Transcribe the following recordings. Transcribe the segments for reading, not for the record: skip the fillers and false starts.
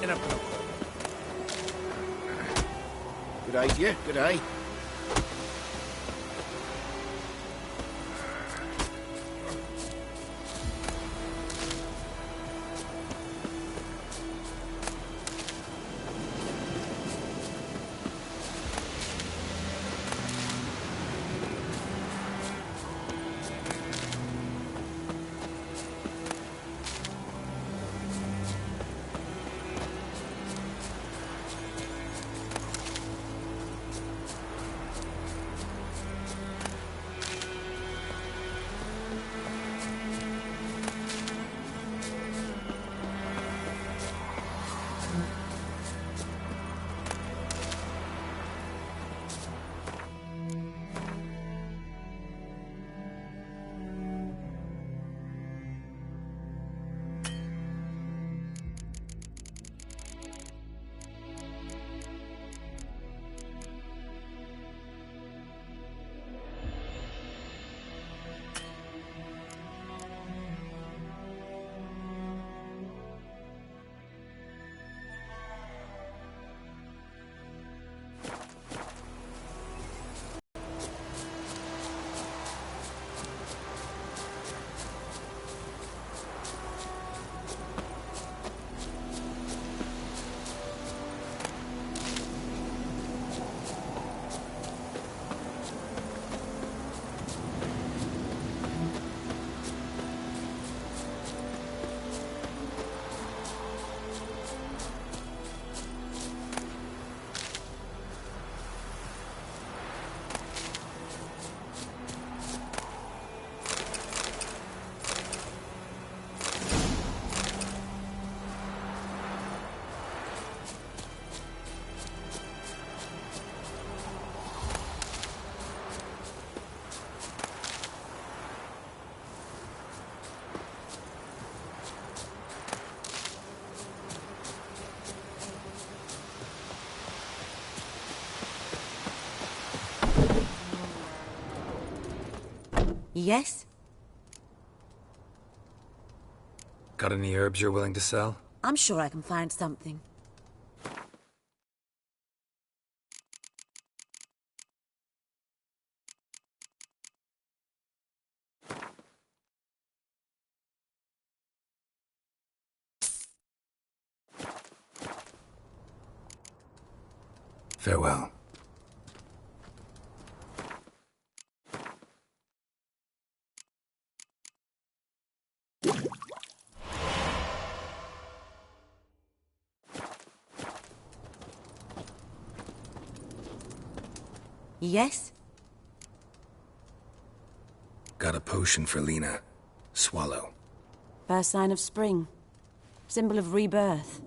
in a pub. Good eye, dear. Good eye. Yes? Got any herbs you're willing to sell? I'm sure I can find something. Farewell. Yes? Got a potion for Lena. Swallow. First sign of spring. Symbol of rebirth.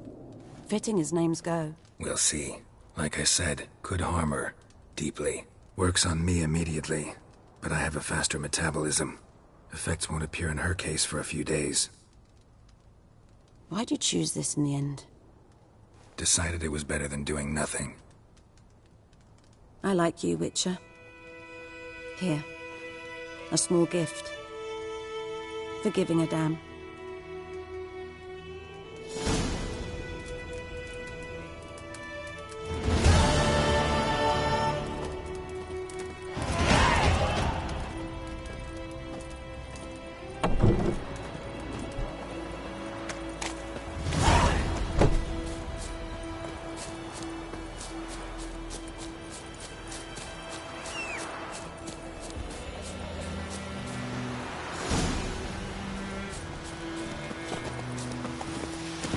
Fitting as names go. We'll see. Like I said, could harm her. Deeply. Works on me immediately. But I have a faster metabolism. Effects won't appear in her case for a few days. Why'd you choose this in the end? Decided it was better than doing nothing. I like you, Witcher. Here. A small gift. For giving a damn.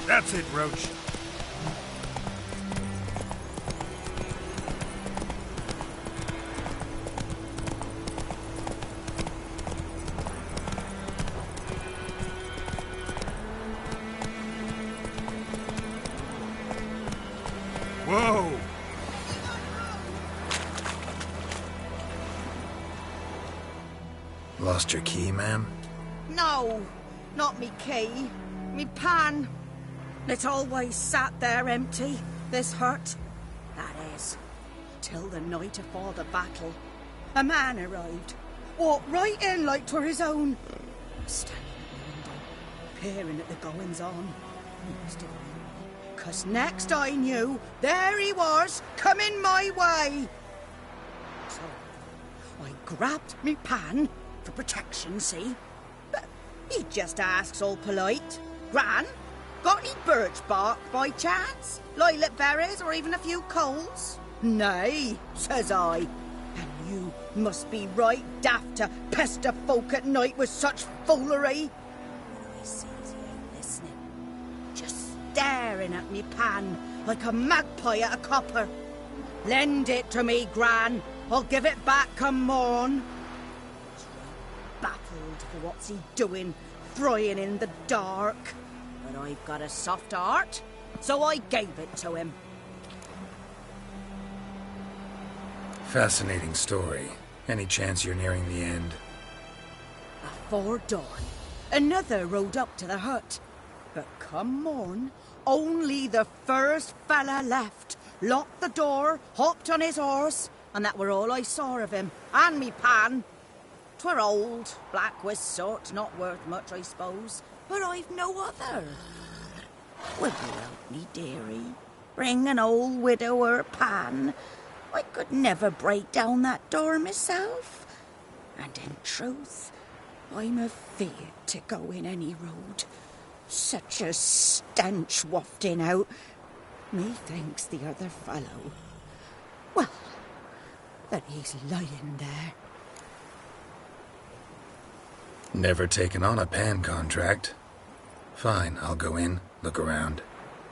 That's it, Roach. Whoa! Lost your key, ma'am? No, not me key. Me pan. It always sat there empty, this hut. That is, till the night afore the battle. A man arrived, walked right in like 'twere his own. Standing at the window, peering at the goings-on. He must have been 'Cause next I knew, there he was, coming my way. So I grabbed me pan for protection, see? But he just asks all polite, Gran, got any birch bark by chance? Lilac berries or even a few coals? Nay, says I. And you must be right daft to pester folk at night with such foolery. But I sees he ain't listening, just staring at me pan like a magpie at a copper. Lend it to me, Gran. I'll give it back come morn. He's right baffled for what's he doing, frying in the dark. But I've got a soft heart, so I gave it to him. Fascinating story. Any chance you're nearing the end? Afore dawn, another rode up to the hut. But come morn, only the first fella left, locked the door, hopped on his horse, and that were all I saw of him, and me pan. 'Twere old, black with sort, not worth much, I suppose, but I've no other. Will you help me, dearie? Bring an old widower pan. I could never break down that door myself. And in truth, I'm afeard to go in any road. Such a stench wafting out. Methinks the other fellow, well, that he's lying there. Never taken on a pan contract. Fine, I'll go in, look around.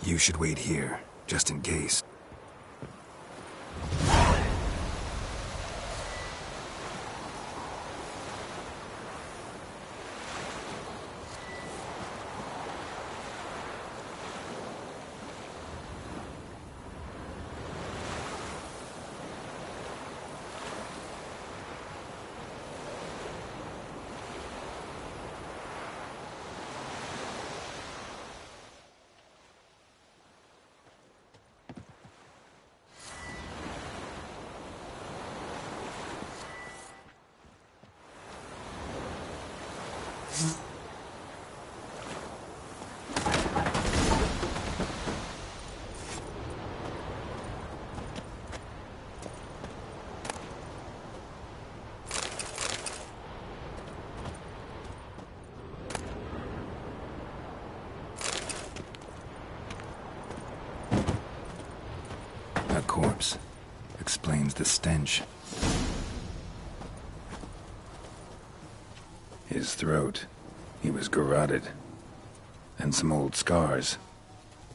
You should wait here, just in case. A corpse. Explains the stench. His throat. He was garroted. And some old scars.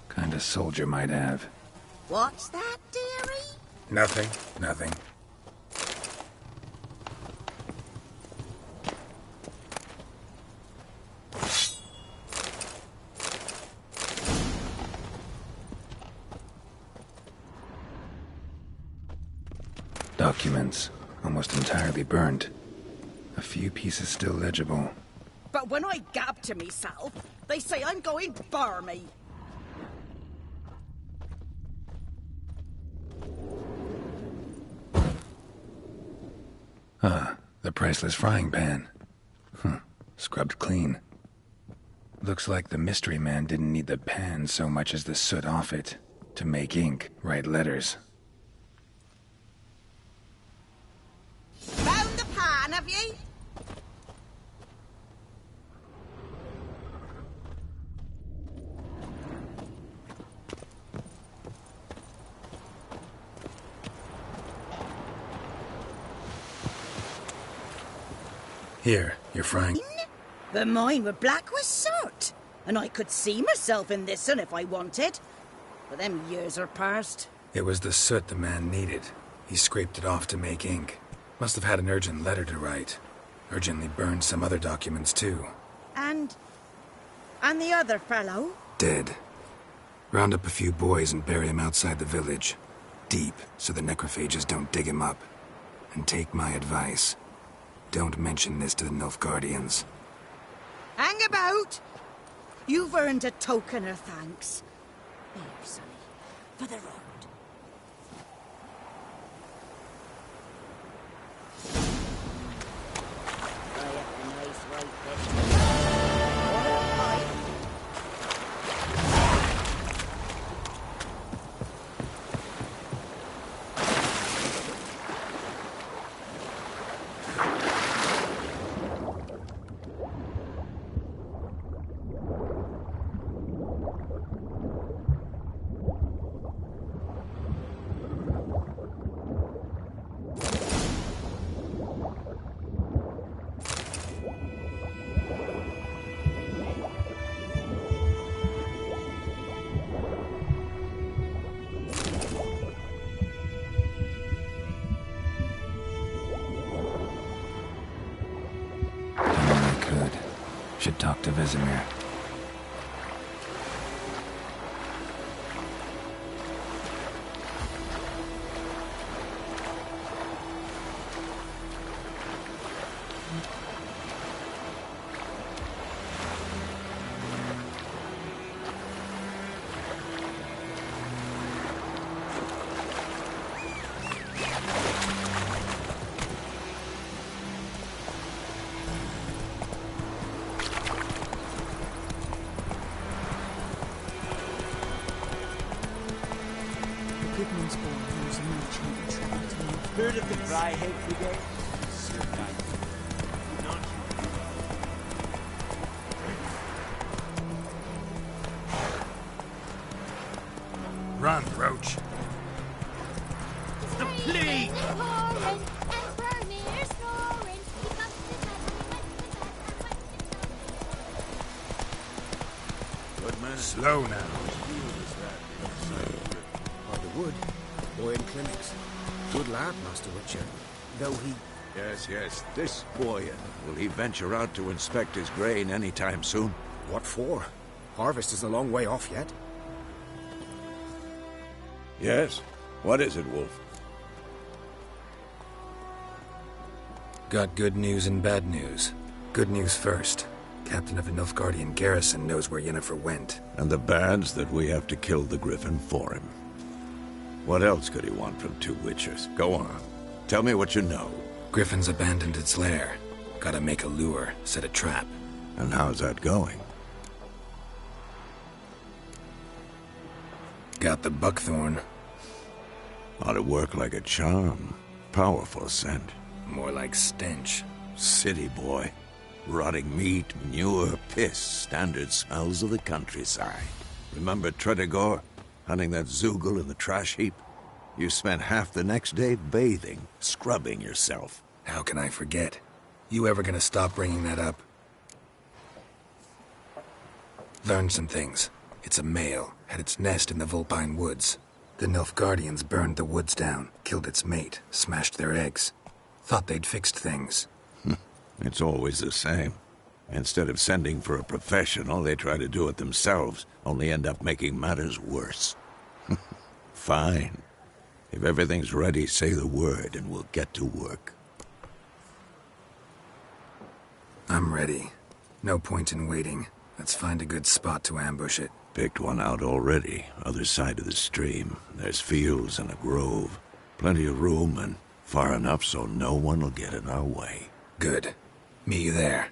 Kind of soldier might have. What's that, dearie? Nothing. Nothing. Documents. Almost entirely burnt. A few pieces still legible. But when I gab to myself, they say I'm going barmy. Ah, the priceless frying pan. Scrubbed clean. Looks like the mystery man didn't need the pan so much as the soot off it. To make ink, write letters. Found the pan, have ye? Here, you're frying. But mine were black with soot, and I could see myself in this one if I wanted. But them years are past. It was the soot the man needed. He scraped it off to make ink. Must have had an urgent letter to write. Urgently burned some other documents too. And the other fellow? Dead. Round up a few boys and bury him outside the village. Deep, so the necrophages don't dig him up. And take my advice. Don't mention this to the Nilfgaardians. Hang about! You've earned a token of thanks. Here, sonny, for the road. should talk to Vesemir. Heard of the Dryhead Brigade? Run, Roach. The plague! Good man. Slow now. By the wood. Boy in clinics. Good lad, Master Witcher. Though he... Yes. This boy, will he venture out to inspect his grain any time soon? What for? Harvest is a long way off yet. Yes. What is it, Wolf? Got good news and bad news. Good news first. Captain of the Nilfgaardian garrison knows where Yennefer went. And the bad's that we have to kill the Griffin for him. What else could he want from two Witchers? Go on. Tell me what you know. Griffin's abandoned its lair. Gotta make a lure, set a trap. And how's that going? Got the buckthorn. Ought to work like a charm. Powerful scent. More like stench. City boy. Rotting meat, manure, piss. Standard smells of the countryside. Remember Tretogor? Hunting that Zoogle in the trash heap? You spent half the next day bathing, scrubbing yourself. How can I forget? You ever gonna stop bringing that up? Learned some things. It's a male, had its nest in the Vulpine Woods. The Nilfgaardians burned the woods down, killed its mate, smashed their eggs. Thought they'd fixed things. It's always the same. Instead of sending for a professional, they try to do it themselves, only end up making matters worse. Fine. If everything's ready, say the word and we'll get to work. I'm ready. No point in waiting. Let's find a good spot to ambush it. Picked one out already, other side of the stream. There's fields and a grove. Plenty of room and far enough so no one will get in our way. Good. Meet you there.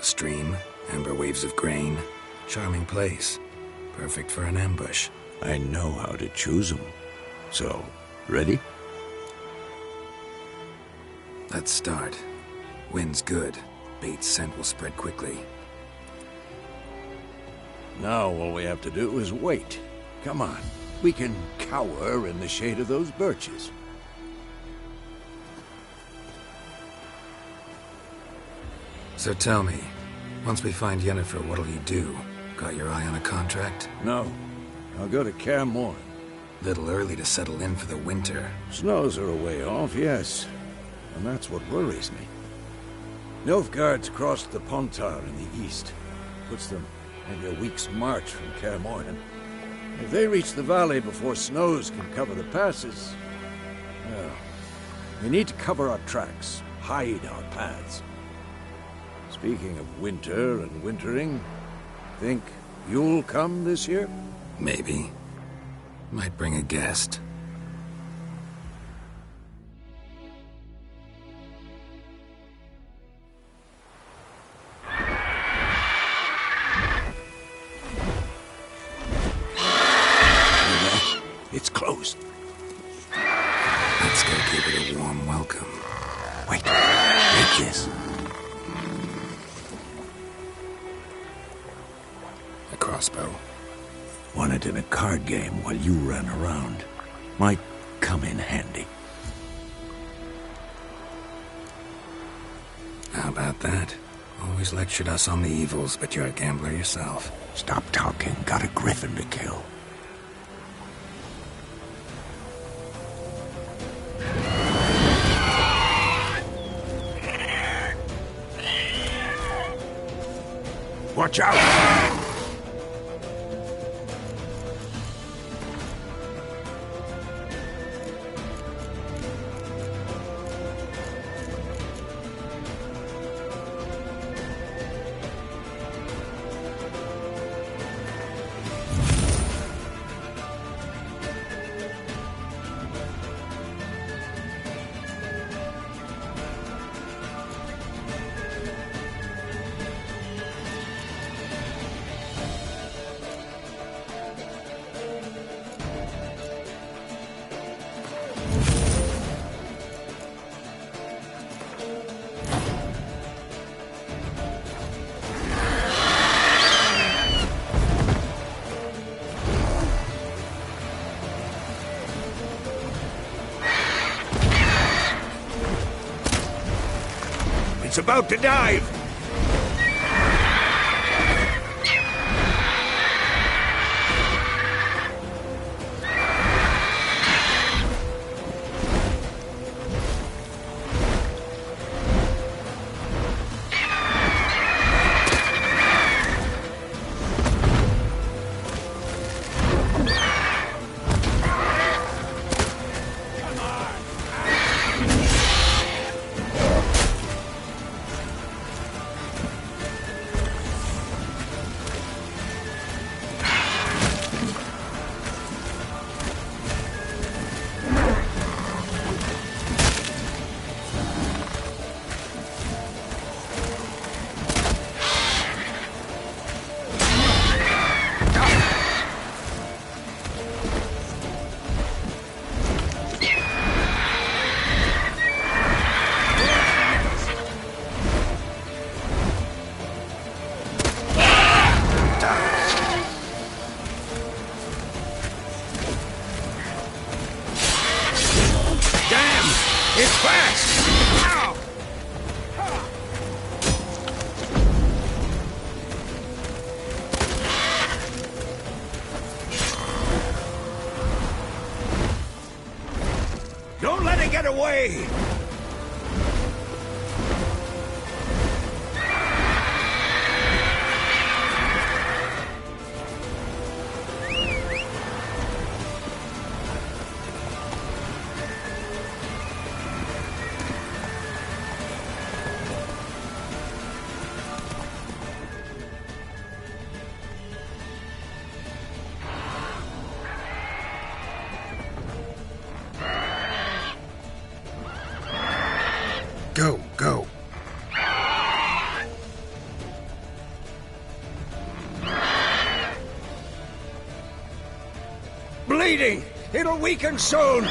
A stream, amber waves of grain. Charming place. Perfect for an ambush. I know how to choose them. So, ready? Let's start. Wind's good. Bait's scent will spread quickly. Now all we have to do is wait. Come on. We can cower in the shade of those birches. So tell me, once we find Yennefer, what'll you do? Got your eye on a contract? No. I'll go to Kaer Morhen. Little early to settle in for the winter. Snows are a way off, yes. And that's what worries me. Nilfgaard's crossed the Pontar in the east. Puts them maybe a week's march from Kaer Morhen. If they reach the valley before snows can cover the passes... well, we need to cover our tracks, hide our paths. Speaking of winter and wintering, think you'll come this year? Maybe. Might bring a guest. It's closed. Let's go give it a warm welcome. Wait, take this. A crossbow. Won it in a card game while you ran around. Might come in handy. How about that? Always lectured us on the evils, but you're a gambler yourself. Stop talking. Got a griffin to kill. Watch out! It's about to dive! It's fast! Ow! Don't let it get away! Go, go. Bleeding! It'll weaken soon!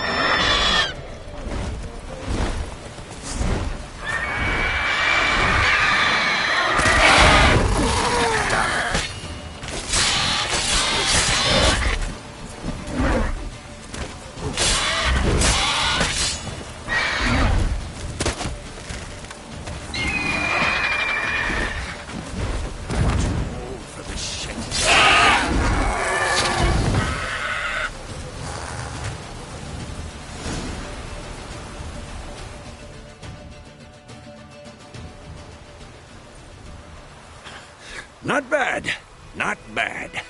Not bad. Not bad.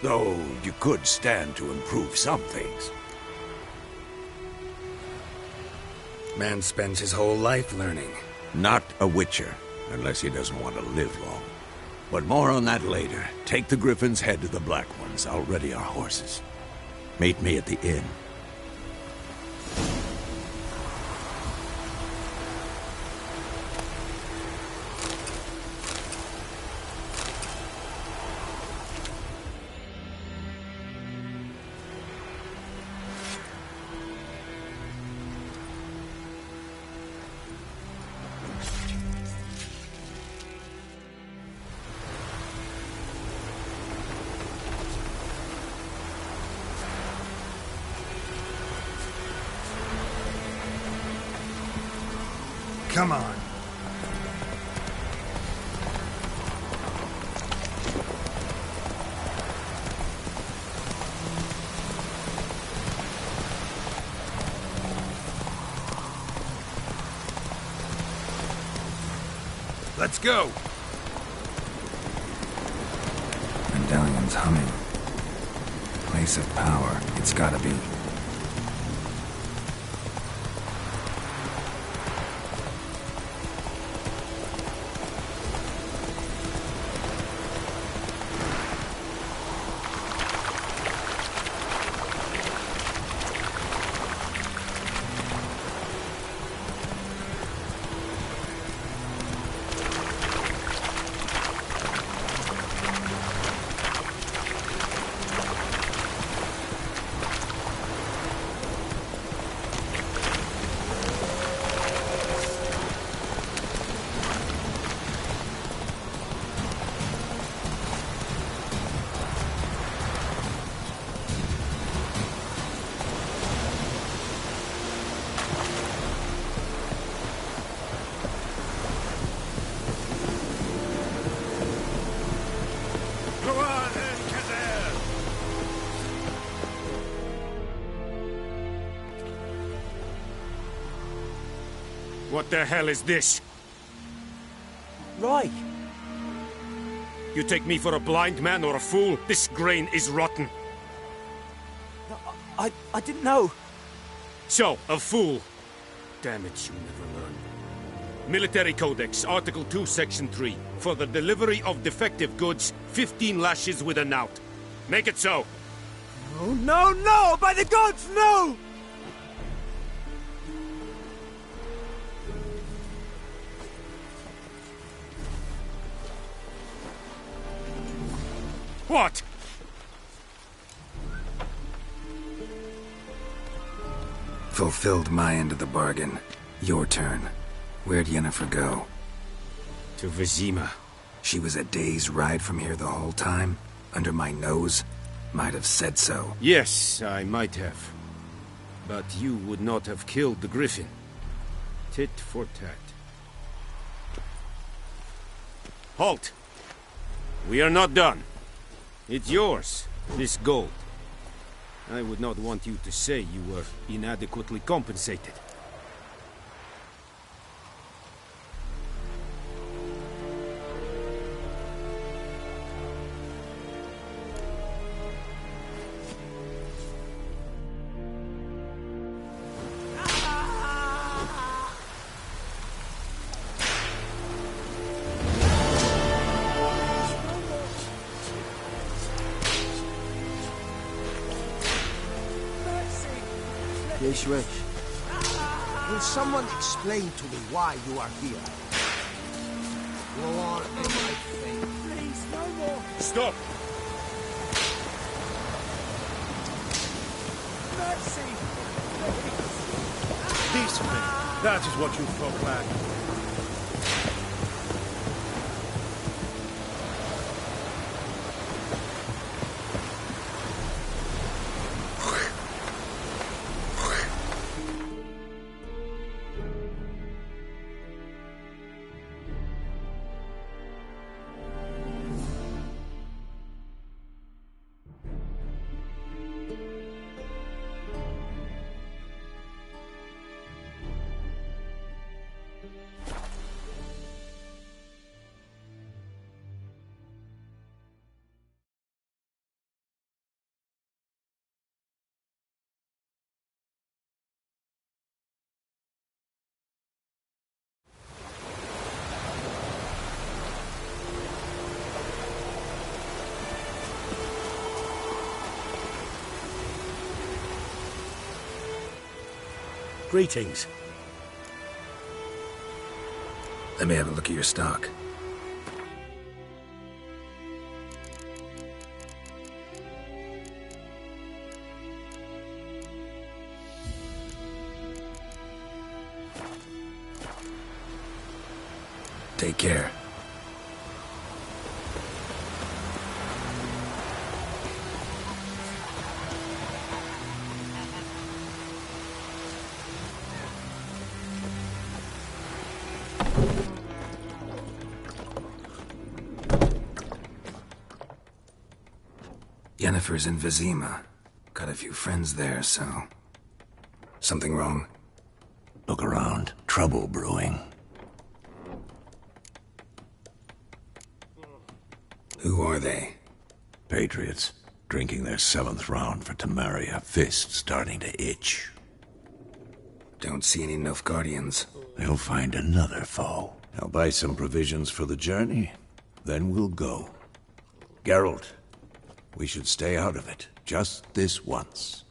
Though you could stand to improve some things. Man spends his whole life learning. Not a Witcher, unless he doesn't want to live long. But more on that later. Take the Griffin's head to the Black Ones. I'll ready our horses. Meet me at the inn. Come on. Let's go. Medallion's humming. Place of power, it's gotta be. What the hell is this? Right. You take me for a blind man or a fool? This grain is rotten. I didn't know. So, a fool. Damn it, you never learn. Military Codex, Article 2, Section 3. For the delivery of defective goods, 15 lashes with a knout. Make it so. Oh, no, no! By the gods, no! What? Fulfilled my end of the bargain. Your turn. Where'd Yennefer go? To Vizima. She was a day's ride from here the whole time? Under my nose? Might have said so. Yes, I might have. But you would not have killed the Griffin. Tit for tat. Halt! We are not done. It's yours, this gold. I would not want you to say you were inadequately compensated. Yes, Rich. Will someone explain to me why you are here? Go on in my faith. Please, no more. Stop! Mercy! Peacefully. That is what you folk lack. Greetings. Let me have a look at your stock. Take care. Yennefer's in Vizima. Got a few friends there, so... Something wrong? Look around. Trouble brewing. Who are they? Patriots. Drinking their 7th round for Temeria. Fist starting to itch. Don't see any Nilfgaardians. They'll find another foe. I'll buy some provisions for the journey. Then we'll go. Geralt, we should stay out of it. Just this once.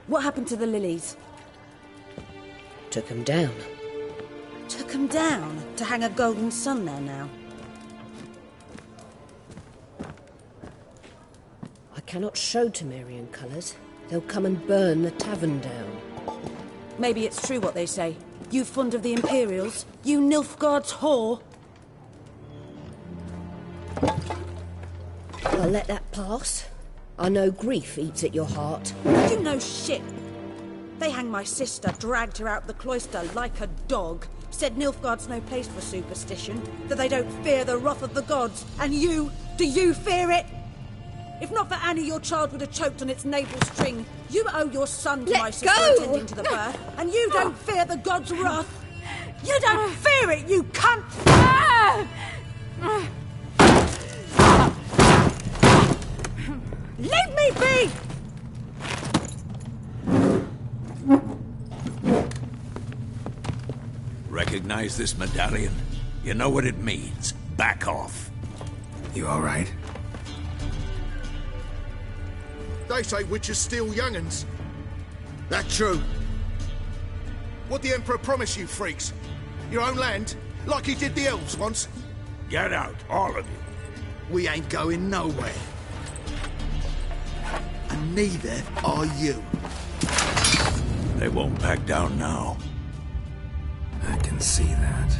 What happened to the lilies? Took them down. Took them down? To hang a golden sun there now? I cannot show Temerian colours. They'll come and burn the tavern down. Maybe it's true what they say. You fond of the Imperials? You Nilfgaard's whore? I'll let that pass. I know grief eats at your heart. You know shit. They hanged my sister, dragged her out the cloister like a dog. Said Nilfgaard's no place for superstition, that they don't fear the wrath of the gods. And you, do you fear it? If not for Annie, your child would have choked on its navel string. You owe your son to my sister attending to the birth, and you don't fear the gods' wrath. You don't fear it, you cunt! Leave me be! Recognize this medallion? You know what it means. Back off. You all right? They say witches steal young'uns. That true? What the Emperor promise you, freaks? Your own land? Like he did the elves once? Get out, all of you. We ain't going nowhere. And neither are you. They won't back down now. I can see that.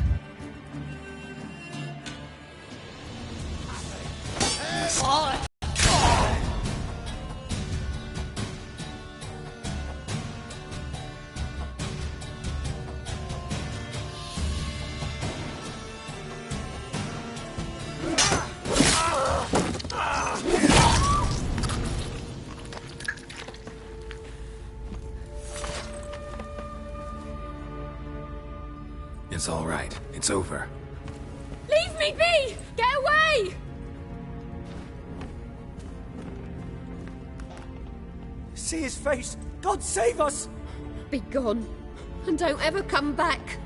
It's all right. It's over. Leave me be! Get away! See his face! God save us! Be gone, and don't ever come back.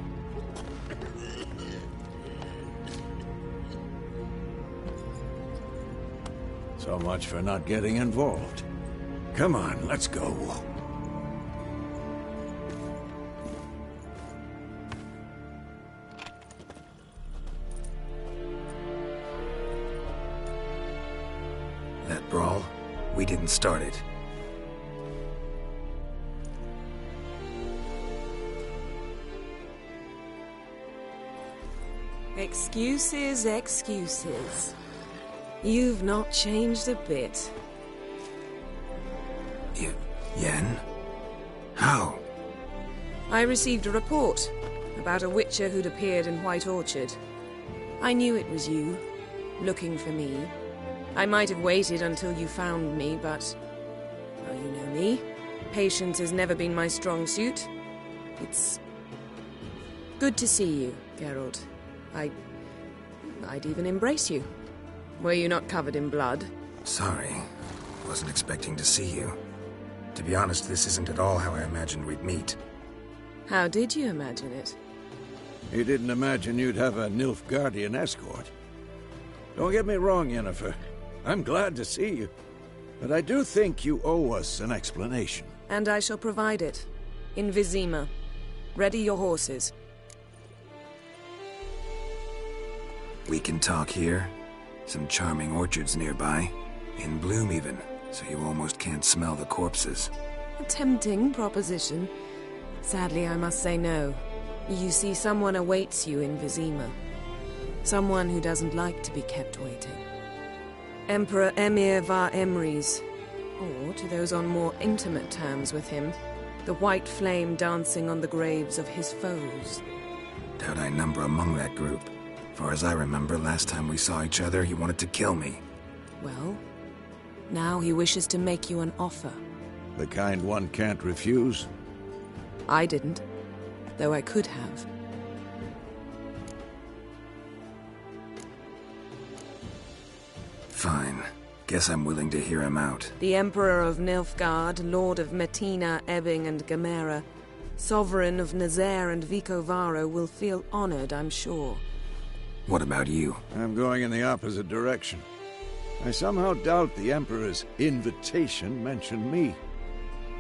So much for not getting involved. Come on, let's go. That brawl, we didn't start it. Excuses, excuses. You've not changed a bit. Yen? How? I received a report about a witcher who'd appeared in White Orchard. I knew it was you, looking for me. I might have waited until you found me, but... well, you know me. Patience has never been my strong suit. It's... good to see you, Geralt. I'd even embrace you. Were you not covered in blood? Sorry. Wasn't expecting to see you. To be honest, this isn't at all how I imagined we'd meet. How did you imagine it? You didn't imagine you'd have a Nilfgaardian escort. Don't get me wrong, Yennefer. I'm glad to see you. But I do think you owe us an explanation. And I shall provide it. In Vizima. Ready your horses. We can talk here. Some charming orchards nearby. In bloom even, so you almost can't smell the corpses. A tempting proposition. Sadly, I must say no. You see, someone awaits you in Vizima. Someone who doesn't like to be kept waiting. Emperor Emir var Emreis. Or, to those on more intimate terms with him, the white flame dancing on the graves of his foes. Doubt I number among that group. Far as I remember, last time we saw each other, he wanted to kill me. Well, now he wishes to make you an offer. The kind one can't refuse? I didn't, though I could have. Fine. Guess I'm willing to hear him out. The Emperor of Nilfgaard, Lord of Metina, Ebbing and Gamera, Sovereign of Nazaire and Vicovaro will feel honored, I'm sure. What about you? I'm going in the opposite direction. I somehow doubt the Emperor's invitation mentioned me.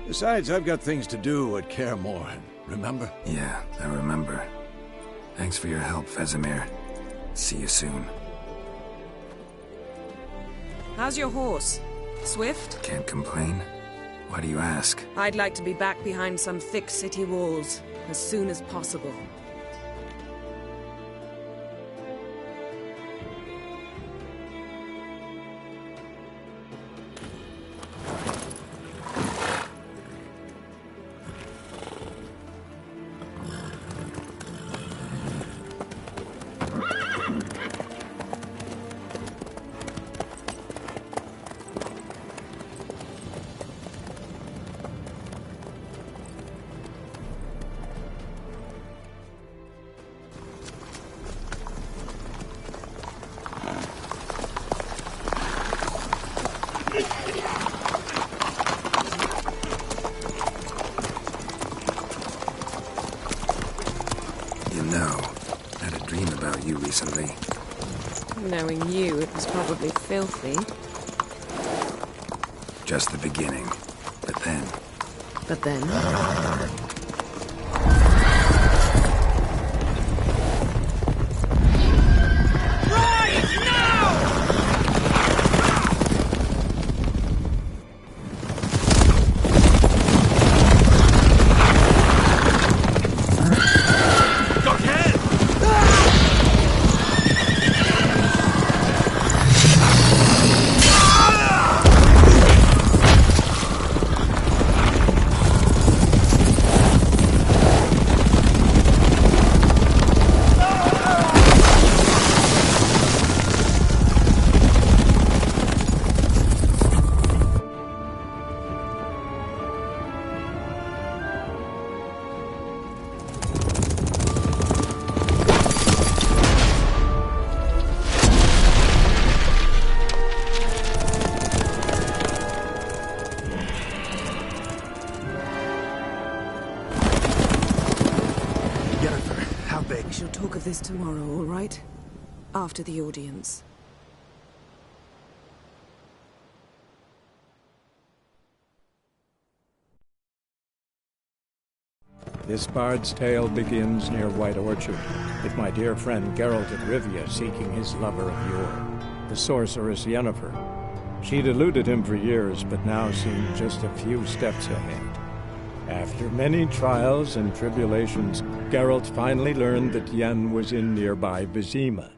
Besides, I've got things to do at Kaer Morhen, remember? Yeah, I remember. Thanks for your help, Vesemir. See you soon. How's your horse? Swift? Can't complain. Why do you ask? I'd like to be back behind some thick city walls, as soon as possible. Recently. Knowing you, it was probably filthy. Just the beginning. But then... But then? This tomorrow, all right? After the audience. This bard's tale begins near White Orchard, with my dear friend Geralt of Rivia seeking his lover of yore, the sorceress Yennefer. She'd eluded him for years, but now seemed just a few steps ahead. After many trials and tribulations, Geralt finally learned that Yen was in nearby Vizima.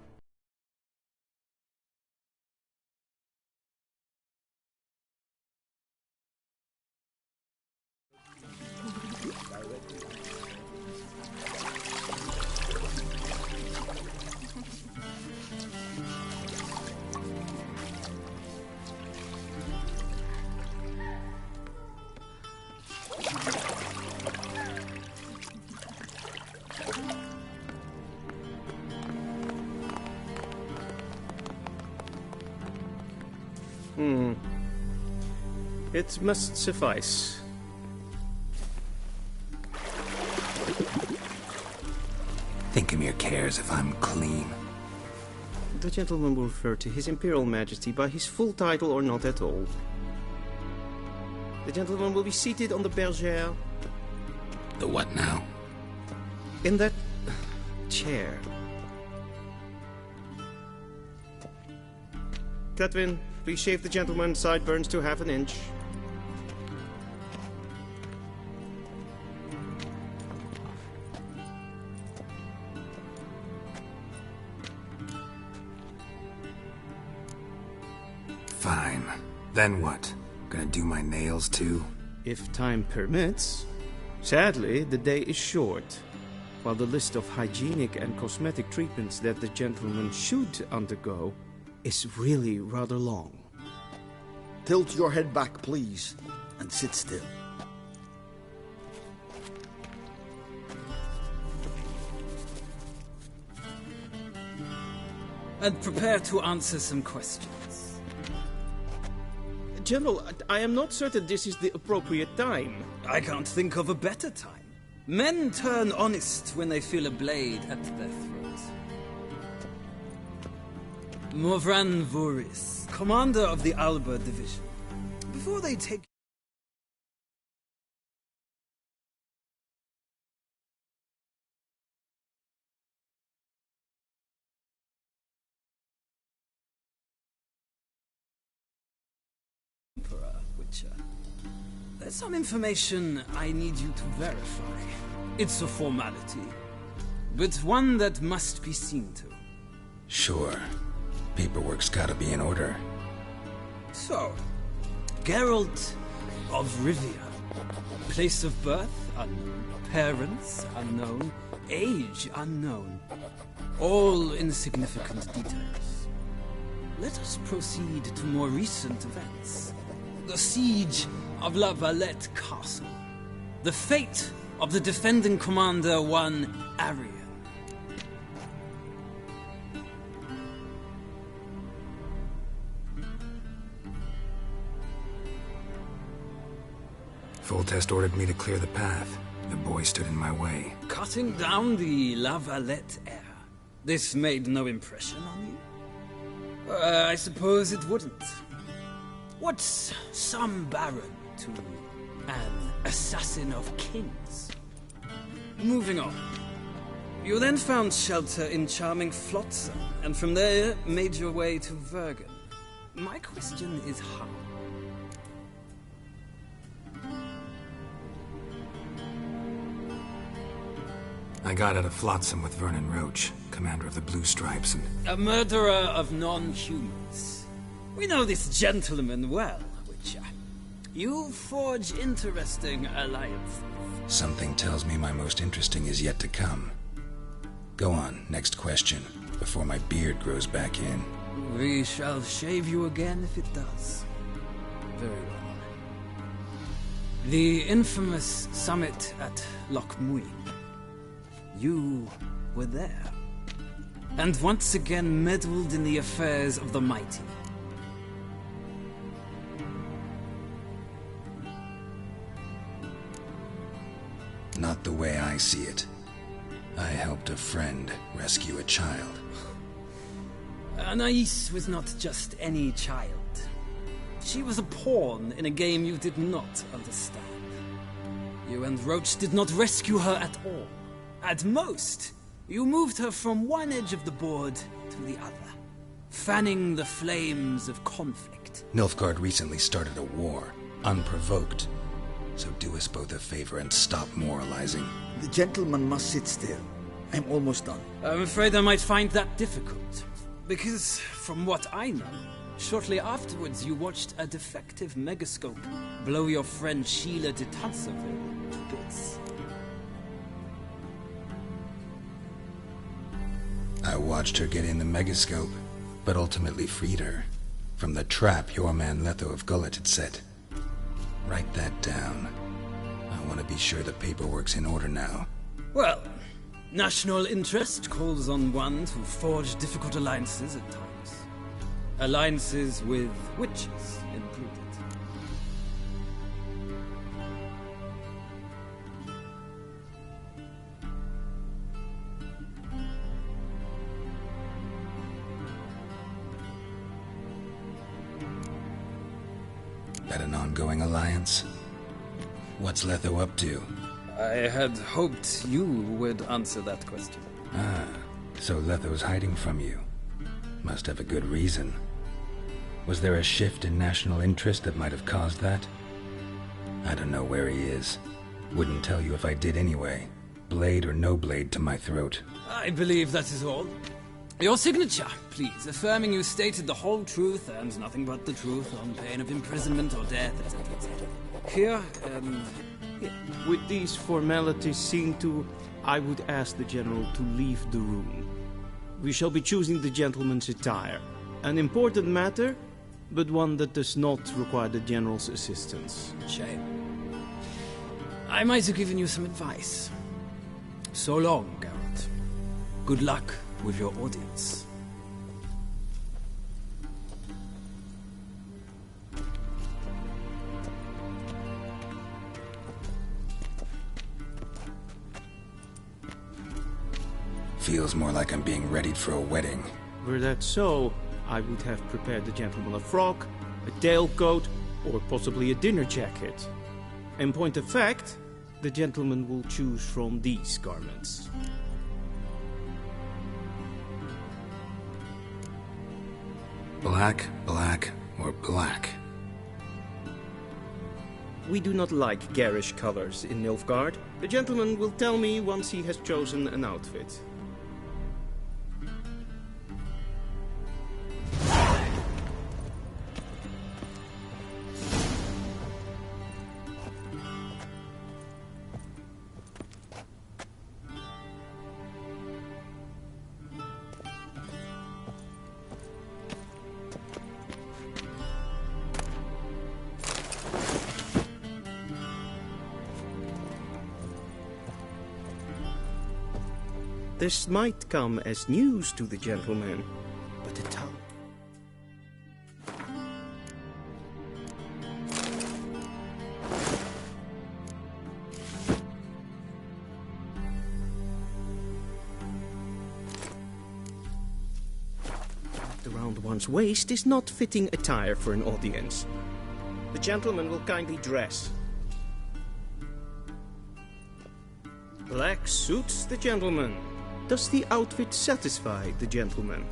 It must suffice. Think Emir cares if I'm clean? The gentleman will refer to His Imperial Majesty by his full title or not at all. The gentleman will be seated on the bergère. The what now? In that chair. Cletwin, please shave the gentleman's sideburns to ½ inch. Fine. Then what? Gonna do my nails too? If time permits. Sadly, the day is short, while the list of hygienic and cosmetic treatments that the gentleman should undergo is really rather long. Tilt your head back, please, and sit still. And prepare to answer some questions. General, I am not certain this is the appropriate time. I can't think of a better time. Men turn honest when they feel a blade at their throat. Morvran Voris, commander of the Alba Division. Before they take there's some information I need you to verify. It's a formality, but one that must be seen to. Sure. Paperwork's gotta be in order. So, Geralt of Rivia. Place of birth unknown. Parents unknown. Age unknown. All insignificant details. Let us proceed to more recent events. The siege of La Valette Castle. The fate of the defending commander, one Arian. Foltest ordered me to clear the path. The boy stood in my way. Cutting down the La Valette heir. This made no impression on you? I suppose it wouldn't. What's some baron to an assassin of kings? Moving on. You then found shelter in charming Flotsam, and from there made your way to Vergen. My question is how? I got out of Flotsam with Vernon Roach, commander of the Blue Stripes, and... A murderer of non-humans. We know this gentleman well, Witcher. You forge interesting alliances. Something tells me my most interesting is yet to come. Go on, next question, before my beard grows back in. We shall shave you again if it does. Very well. The infamous summit at Loch Muin. You were there. And once again meddled in the affairs of the mighty. Not the way I see it. I helped a friend rescue a child. Anais was not just any child. She was a pawn in a game you did not understand. You and Roach did not rescue her at all. At most, you moved her from one edge of the board to the other, fanning the flames of conflict. Nilfgaard recently started a war, unprovoked. So do us both a favor and stop moralizing. The gentleman must sit still. I'm almost done. I'm afraid I might find that difficult. Because, from what I know, shortly afterwards you watched a defective megascope blow your friend Sheila de Tanserville to bits. I watched her get in the megascope, but ultimately freed her from the trap your man Letho of Gullet had set. Write that down. I want to be sure the paperwork's in order now. Well, national interest calls on one to forge difficult alliances at times. Alliances with witches included. That an ongoing alliance? What's Letho up to? I had hoped you would answer that question. Ah, so Letho's hiding from you. Must have a good reason. Was there a shift in national interest that might have caused that? I don't know where he is. Wouldn't tell you if I did anyway. Blade or no blade to my throat. I believe that is all. Your signature, please, affirming you stated the whole truth and nothing but the truth on pain of imprisonment or death, etc. Here, here. With these formalities seen to, I would ask the General to leave the room. We shall be choosing the gentleman's attire. An important matter, but one that does not require the General's assistance. Shame. I might have given you some advice. So long, Geralt. Good luck with your audience. Feels more like I'm being readied for a wedding. Were that so, I would have prepared the gentleman a frock, a tailcoat, or possibly a dinner jacket. In point of fact, the gentleman will choose from these garments. Black, black, or black? We do not like garish colors in Nilfgaard. The gentleman will tell me once he has chosen an outfit. This might come as news to the gentleman, but a tongue. Around one's waist is not fitting attire for an audience. The gentleman will kindly dress. Black suits the gentleman. Does the outfit satisfy the gentleman?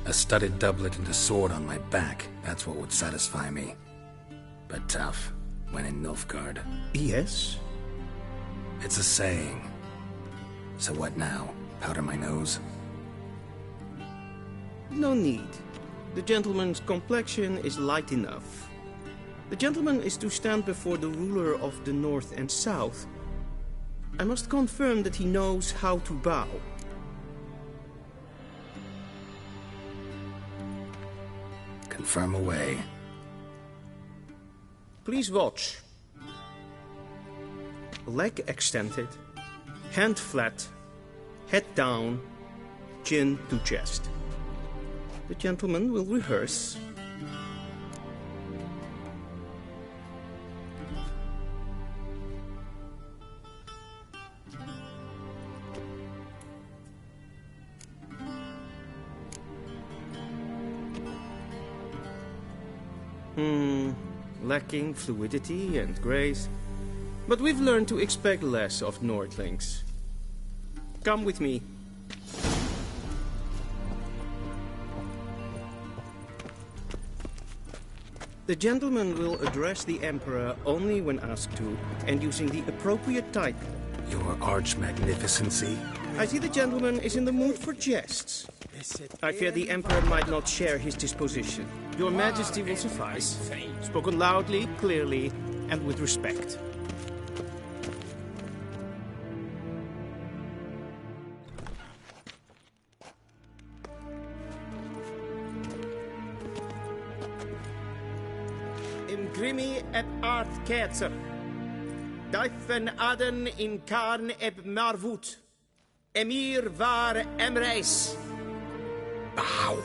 A studded doublet and a sword on my back, that's what would satisfy me. But tough, when in Nilfgaard. Yes? It's a saying. So what now? Powder my nose? No need. The gentleman's complexion is light enough. The gentleman is to stand before the ruler of the North and South. I must confirm that he knows how to bow. Confirm away. Please watch. Leg extended, hand flat, head down, chin to chest. The gentleman will rehearse. Lacking fluidity and grace. But we've learned to expect less of Nordlings. Come with me. The gentleman will address the Emperor only when asked to, and using the appropriate title. Your Arch-Magnificency? I see the gentleman is in the mood for jests. I fear the Emperor might not share his disposition. Your Majesty will suffice. Spoken loudly, clearly, and with respect. Imgrimi et art ketzer. Daifen aden in karn eb marvut. Emir var emreis. Bow.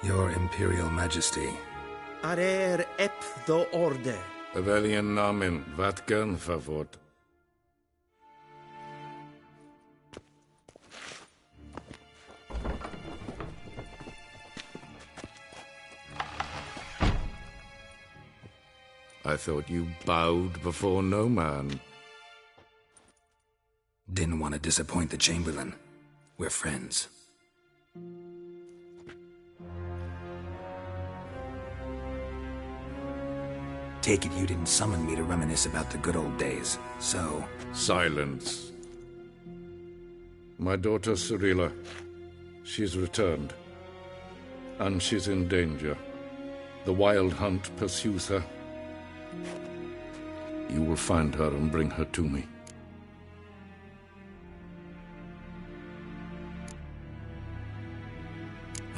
Your Imperial Majesty, Arer ep do orde. Welchen Namen? Wat gern verwort? I thought you bowed before no man. Didn't want to disappoint the Chamberlain. We're friends. Take it you didn't summon me to reminisce about the good old days, so... Silence. My daughter Cirilla, she's returned. And she's in danger. The Wild Hunt pursues her. You will find her and bring her to me.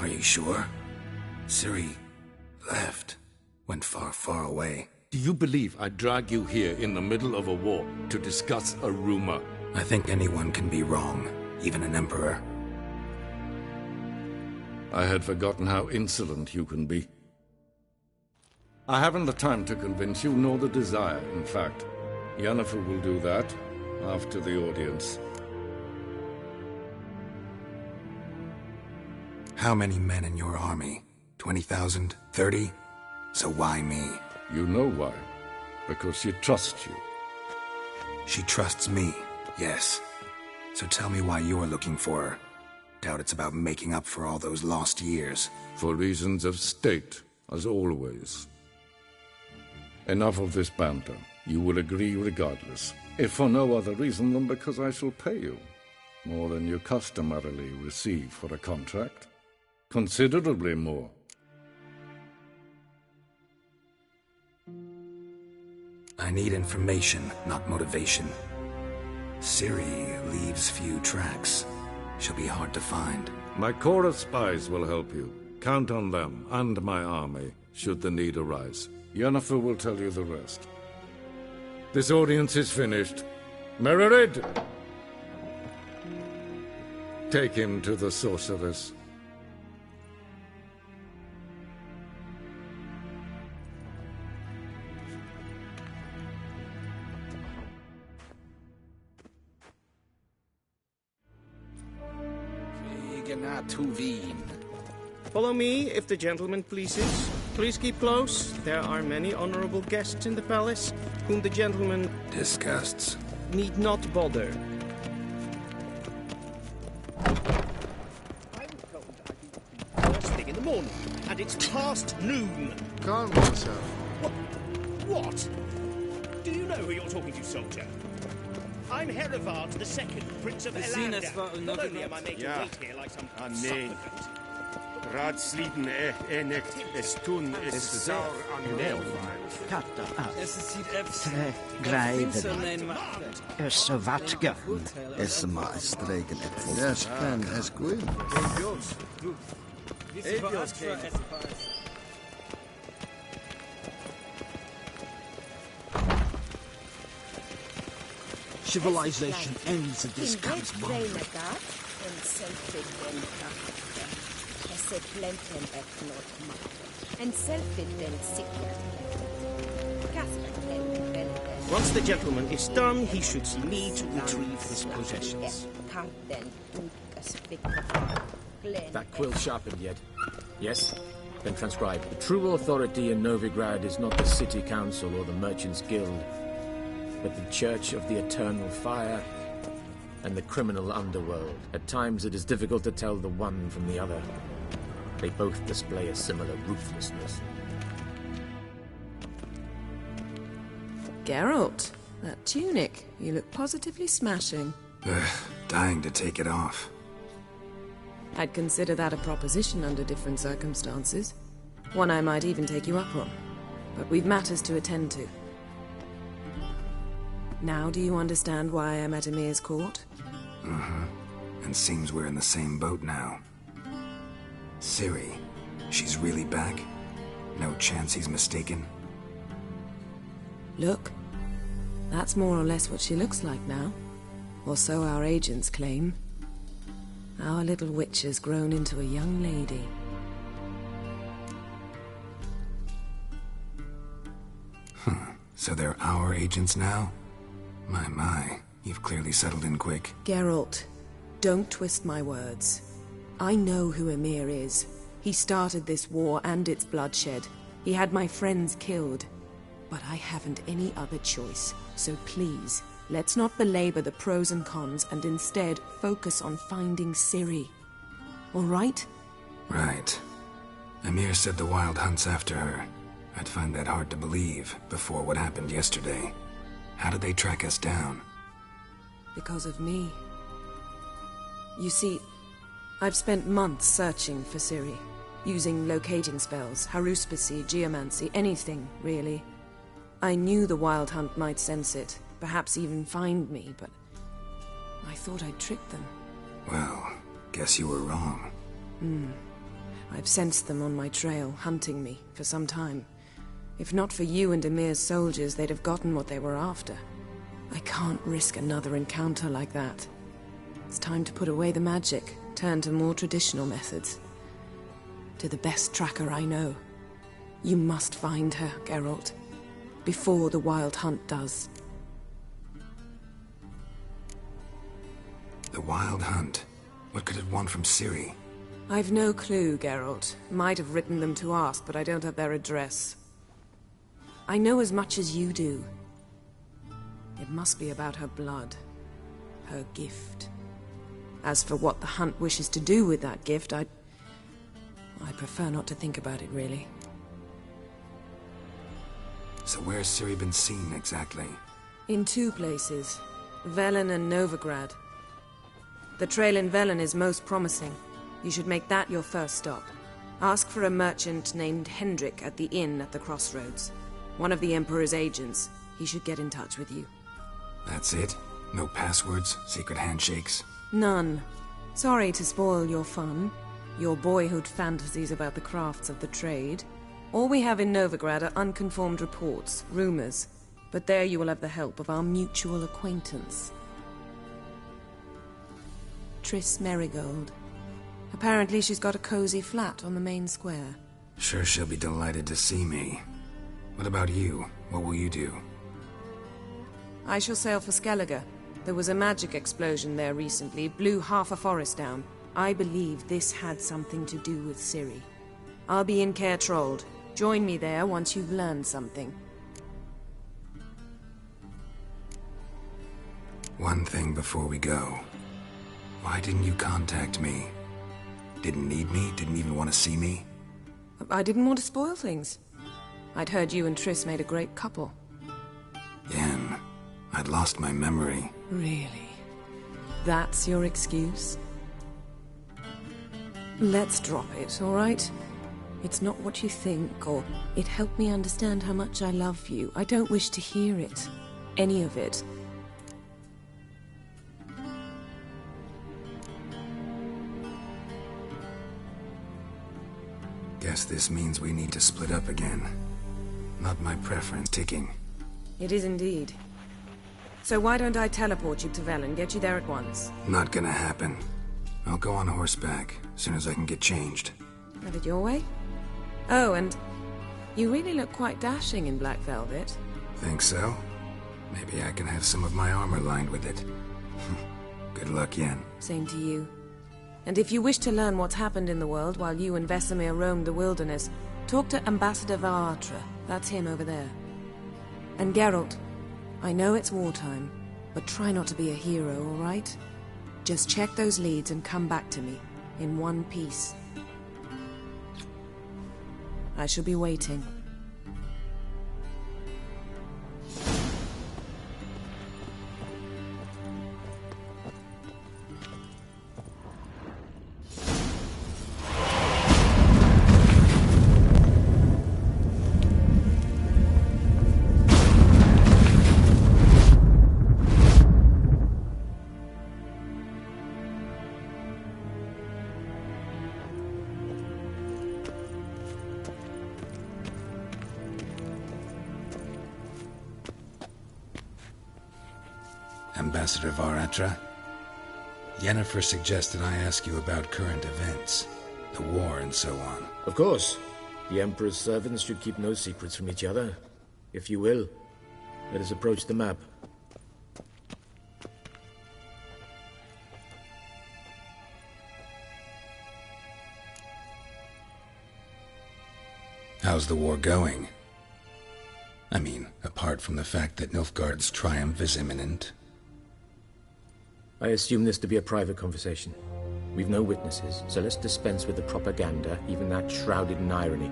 Are you sure? Ciri left. Went far, far away. Do you believe I'd drag you here in the middle of a war to discuss a rumor? I think anyone can be wrong, even an emperor. I had forgotten how insolent you can be. I haven't the time to convince you, nor the desire, in fact. Yennefer will do that after the audience. How many men in your army? 20,000? 30? So why me? You know why. Because she trusts you. She trusts me, yes. So tell me why you're looking for her. Doubt it's about making up for all those lost years. For reasons of state, as always. Enough of this banter. You will agree regardless. If for no other reason than because I shall pay you. More than you customarily receive for a contract. Considerably more. I need information, not motivation. Ciri leaves few tracks. She'll be hard to find. My corps of spies will help you. Count on them, and my army, should the need arise. Yennefer will tell you the rest. This audience is finished. Mererid! Take him to the sorceress. Follow me, if the gentleman pleases. Please keep close. There are many honorable guests in the palace, whom the gentleman... disgusts. ...need not bother. First thing in the morning, and it's past noon. Calm yourself. What? Do you know who you're talking to, soldier? I'm Herivard II, Prince of Elandar. Not only am I made to wait here like some supplicant. Raadsliden echt es tun es saur an Greiven. Es watgen. Es maastregen et. Yes, pen es gwyn. Civilization ends at this comes Once the gentleman is done, he should see me to retrieve his possessions. That quill sharpened yet? Yes? Then transcribe. The true authority in Novigrad is not the City Council or the Merchants' Guild, but the Church of the Eternal Fire and the criminal underworld. At times it is difficult to tell the one from the other. They both display a similar ruthlessness. Geralt, that tunic. You look positively smashing. Dying to take it off. I'd consider that a proposition under different circumstances. One I might even take you up on. But we've matters to attend to. Now do you understand why I'm at Emir's court? And seems we're in the same boat now. Ciri, she's really back? No chance he's mistaken? Look, that's more or less what she looks like now. Or so our agents claim. Our little witch has grown into a young lady. So they're our agents now? My, you've clearly settled in quick. Geralt, don't twist my words. I know who Emir is. He started this war and its bloodshed. He had my friends killed. But I haven't any other choice. So please, let's not belabor the pros and cons and instead focus on finding Ciri. All right? Right. Emir said the Wild Hunt's after her. I'd find that hard to believe before what happened yesterday. How did they track us down? Because of me. You see, I've spent months searching for Ciri, using locating spells, haruspicy, geomancy, anything, really. I knew the Wild Hunt might sense it, perhaps even find me, but I thought I'd tricked them. Well, guess you were wrong. I've sensed them on my trail, hunting me, for some time. If not for you and Emir's soldiers, they'd have gotten what they were after. I can't risk another encounter like that. It's time to put away the magic, turn to more traditional methods. To the best tracker I know. You must find her, Geralt. Before the Wild Hunt does. The Wild Hunt? What could it want from Ciri? I've no clue, Geralt. Might have written them to ask, but I don't have their address. I know as much as you do. It must be about her blood. Her gift. As for what the Hunt wishes to do with that gift, I prefer not to think about it, really. So where's Ciri been seen, exactly? In two places. Velen and Novigrad. The trail in Velen is most promising. You should make that your first stop. Ask for a merchant named Hendrik at the inn at the crossroads. One of the Emperor's agents. He should get in touch with you. That's it? No passwords? Secret handshakes? None. Sorry to spoil your fun. Your boyhood fantasies about the crafts of the trade. All we have in Novigrad are unconfirmed reports, rumors. But there you will have the help of our mutual acquaintance. Triss Merigold. Apparently she's got a cozy flat on the main square. Sure she'll be delighted to see me. What about you? What will you do? I shall sail for Skellige. There was a magic explosion there recently, blew half a forest down. I believe this had something to do with Ciri. I'll be in Caer Trolde. Join me there once you've learned something. One thing before we go. Why didn't you contact me? Didn't need me? Didn't even want to see me? I didn't want to spoil things. I'd heard you and Triss made a great couple. Yen, I'd lost my memory. Really? That's your excuse? Let's drop it, all right? It's not what you think, or it helped me understand how much I love you. I don't wish to hear it. Any of it. Guess this means we need to split up again. Not my preference, ticking. It is indeed. So why don't I teleport you to Velen, get you there at once? Not gonna happen. I'll go on horseback, as soon as I can get changed. Have it your way? Oh, and you really look quite dashing in black velvet. Think so? Maybe I can have some of my armor lined with it. Good luck, Yen. Same to you. And if you wish to learn what's happened in the world while you and Vesemir roamed the wilderness, talk to Ambassador Varatra. That's him over there. And Geralt, I know it's wartime, but try not to be a hero, all right? Just check those leads and come back to me, in one piece. I shall be waiting. Ambassador Varatra, Yennefer suggested I ask you about current events, the war and so on. Of course. The Emperor's servants should keep no secrets from each other, if you will. Let us approach the map. How's the war going? I mean, apart from the fact that Nilfgaard's triumph is imminent. I assume this to be a private conversation. We've no witnesses, so let's dispense with the propaganda, even that shrouded in irony.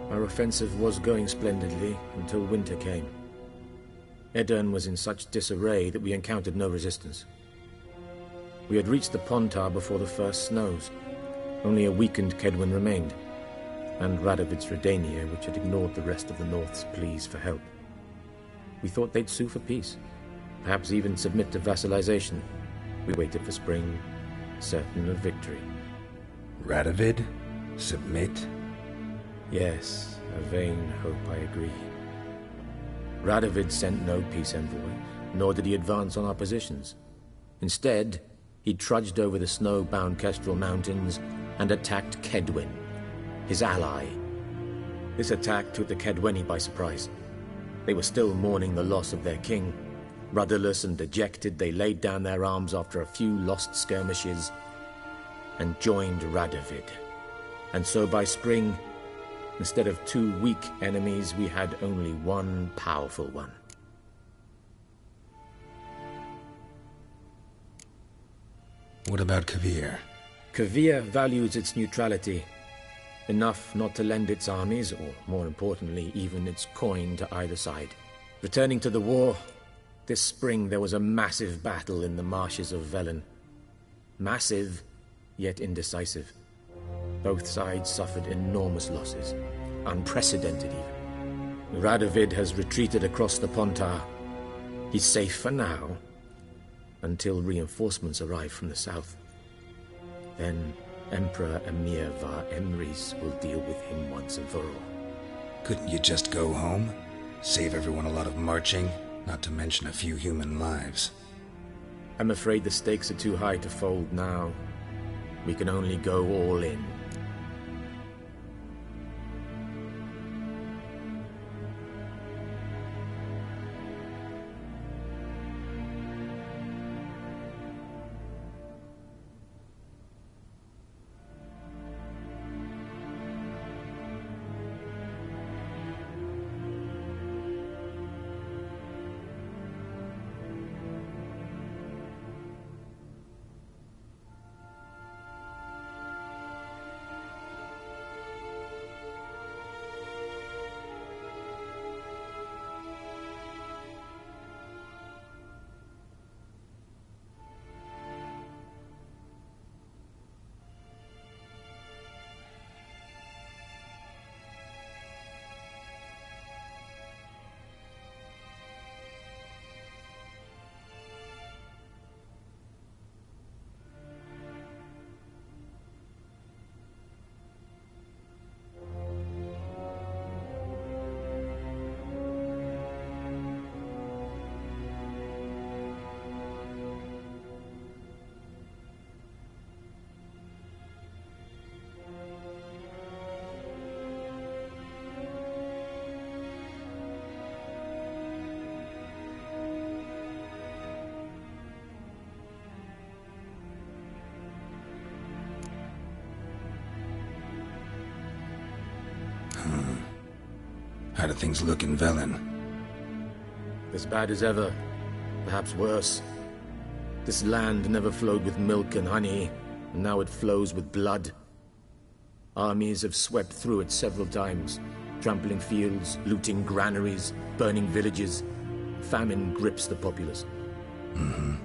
Our offensive was going splendidly until winter came. Edirn was in such disarray that we encountered no resistance. We had reached the Pontar before the first snows. Only a weakened Kedwen remained, and Radovid's Redania, which had ignored the rest of the North's pleas for help. We thought they'd sue for peace, perhaps even submit to vassalization. We waited for spring, certain of victory. Radovid? Submit? Yes, a vain hope, I agree. Radovid sent no peace envoys, nor did he advance on our positions. Instead, he trudged over the snow-bound Kestrel Mountains and attacked Kedwen, his ally. This attack took the Kedweni by surprise. They were still mourning the loss of their king. Rudderless and dejected, they laid down their arms after a few lost skirmishes and joined Radovid. And so by spring, instead of 2 weak enemies, we had only one powerful one. What about Kovir? Kovir values its neutrality, enough not to lend its armies, or more importantly, even its coin to either side. Returning to the war, this spring there was a massive battle in the marshes of Velen. Massive, yet indecisive. Both sides suffered enormous losses, unprecedented even. Radovid has retreated across the Pontar. He's safe for now, until reinforcements arrive from the south. Then Emperor Emir var Emrys will deal with him once and for all. Couldn't you just go home? Save everyone a lot of marching, not to mention a few human lives. I'm afraid the stakes are too high to fold now. We can only go all in. How do things look in Velen? As bad as ever, perhaps worse. This land never flowed with milk and honey, and now it flows with blood. Armies have swept through it several times, trampling fields, looting granaries, burning villages. Famine grips the populace. Mm-hmm.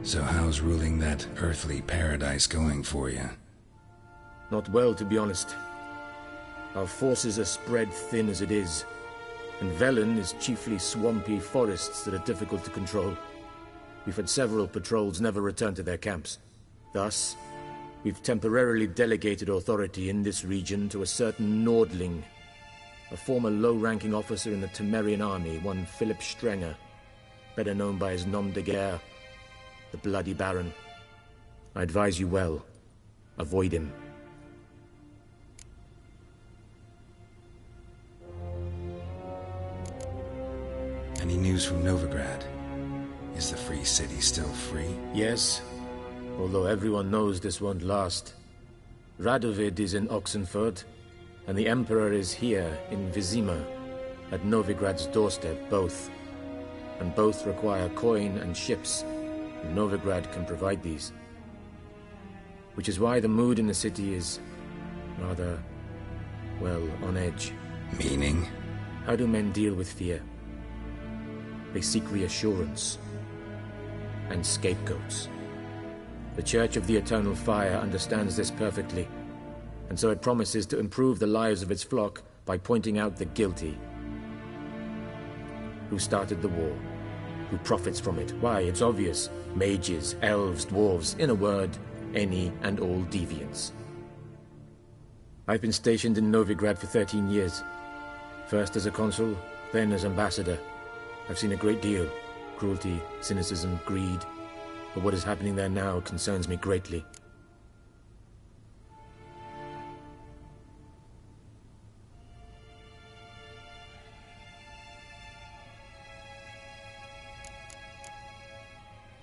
So how's ruling that earthly paradise going for you? Not well, to be honest. Our forces are spread thin as it is, and Velen is chiefly swampy forests that are difficult to control. We've had several patrols never return to their camps. Thus, we've temporarily delegated authority in this region to a certain Nordling, a former low-ranking officer in the Temerian army, one Philip Strenger, better known by his nom de guerre, the Bloody Baron. I advise you well. Avoid him. Any news from Novigrad? Is the free city still free? Yes, although everyone knows this won't last. Radovid is in Oxenford, and the Emperor is here in Vizima, at Novigrad's doorstep, both. And both require coin and ships, and Novigrad can provide these. Which is why the mood in the city is rather, well, on edge. Meaning? How do men deal with fear? They seek reassurance and scapegoats. The Church of the Eternal Fire understands this perfectly, and so it promises to improve the lives of its flock by pointing out the guilty. Who started the war? Who profits from it? Why, it's obvious. Mages, elves, dwarves, in a word, any and all deviants. I've been stationed in Novigrad for 13 years. First as a consul, then as ambassador. I've seen a great deal. Cruelty, cynicism, greed. But what is happening there now concerns me greatly.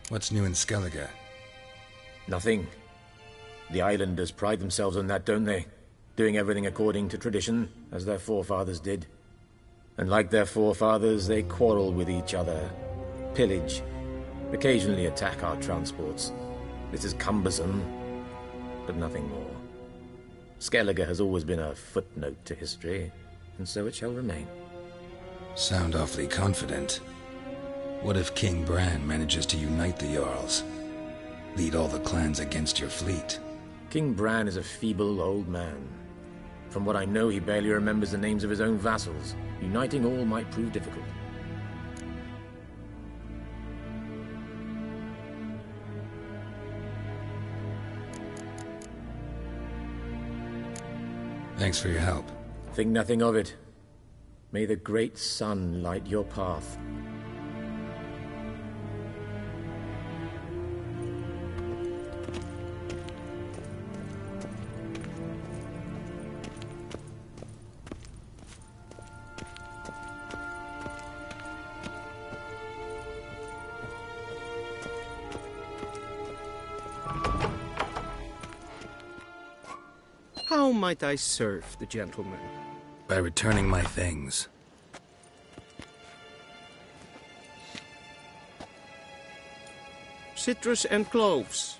What's new in Skellige? Nothing. The islanders pride themselves on that, don't they? Doing everything according to tradition, as their forefathers did. And like their forefathers, they quarrel with each other, pillage, occasionally attack our transports. This is cumbersome, but nothing more. Skellige has always been a footnote to history, and so it shall remain. Sound awfully confident. What if King Bran manages to unite the Jarls? Lead all the clans against your fleet? King Bran is a feeble old man. From what I know, he barely remembers the names of his own vassals. Uniting all might prove difficult. Thanks for your help. Think nothing of it. May the great sun light your path. How might I serve the gentleman? By returning my things. Citrus and cloves.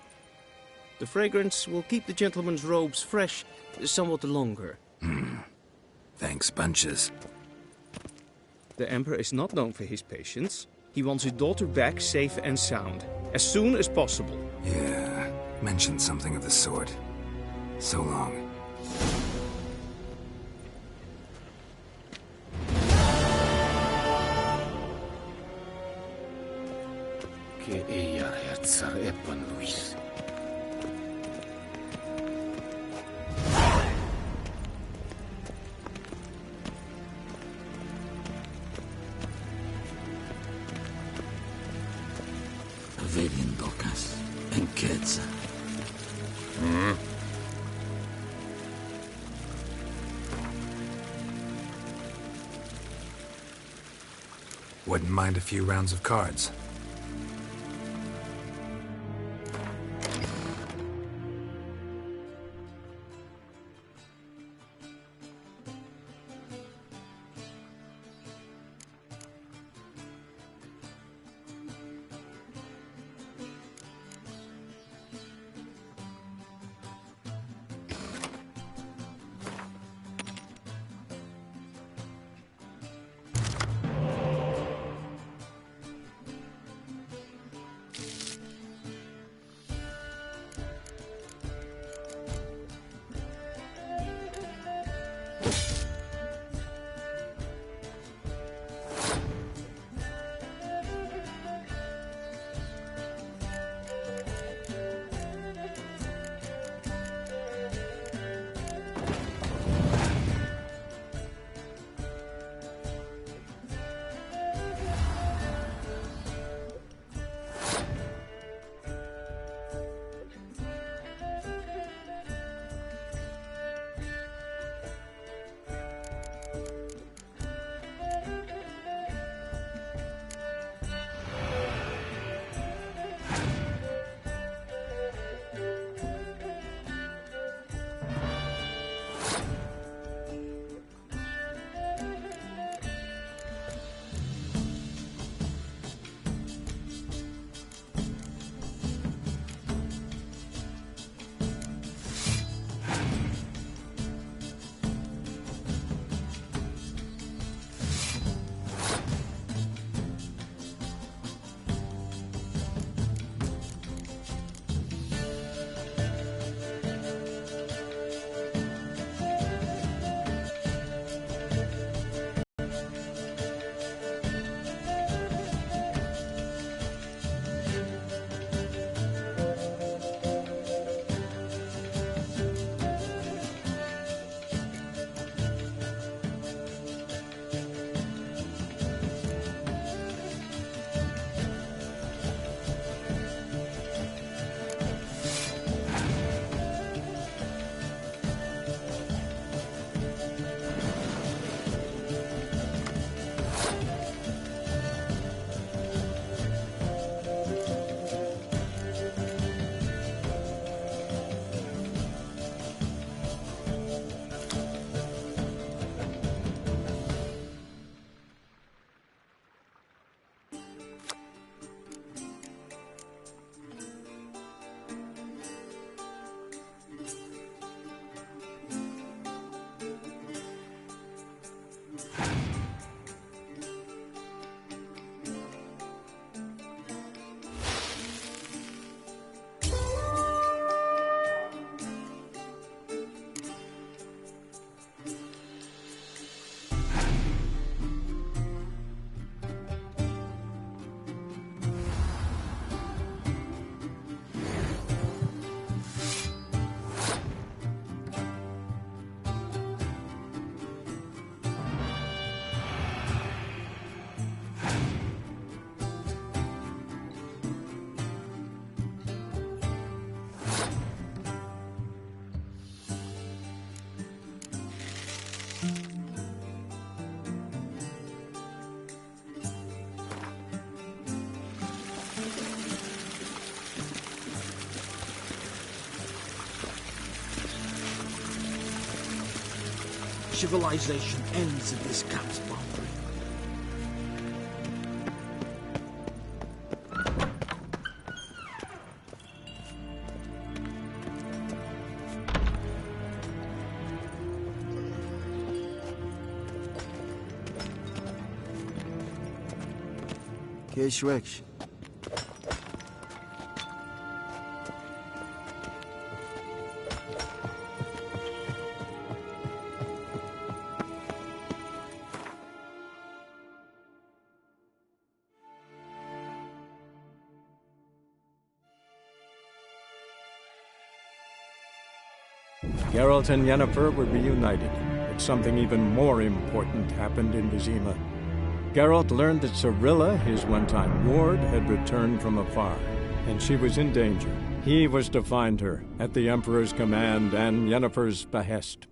The fragrance will keep the gentleman's robes fresh somewhat longer. Thanks, bunches. The Emperor is not known for his patience. He wants his daughter back safe and sound, as soon as possible. Yeah, mentioned something of the sort. So long. Que ella herzar epan Luis. Avelin Docas en Quetzal. Wouldn't mind a few rounds of cards. Civilization ends at this camp's boundary. Keeshweksh. Geralt and Yennefer were reunited, but something even more important happened in Vizima. Geralt learned that Cirilla, his one-time ward, had returned from afar, and she was in danger. He was to find her, at the Emperor's command and Yennefer's behest.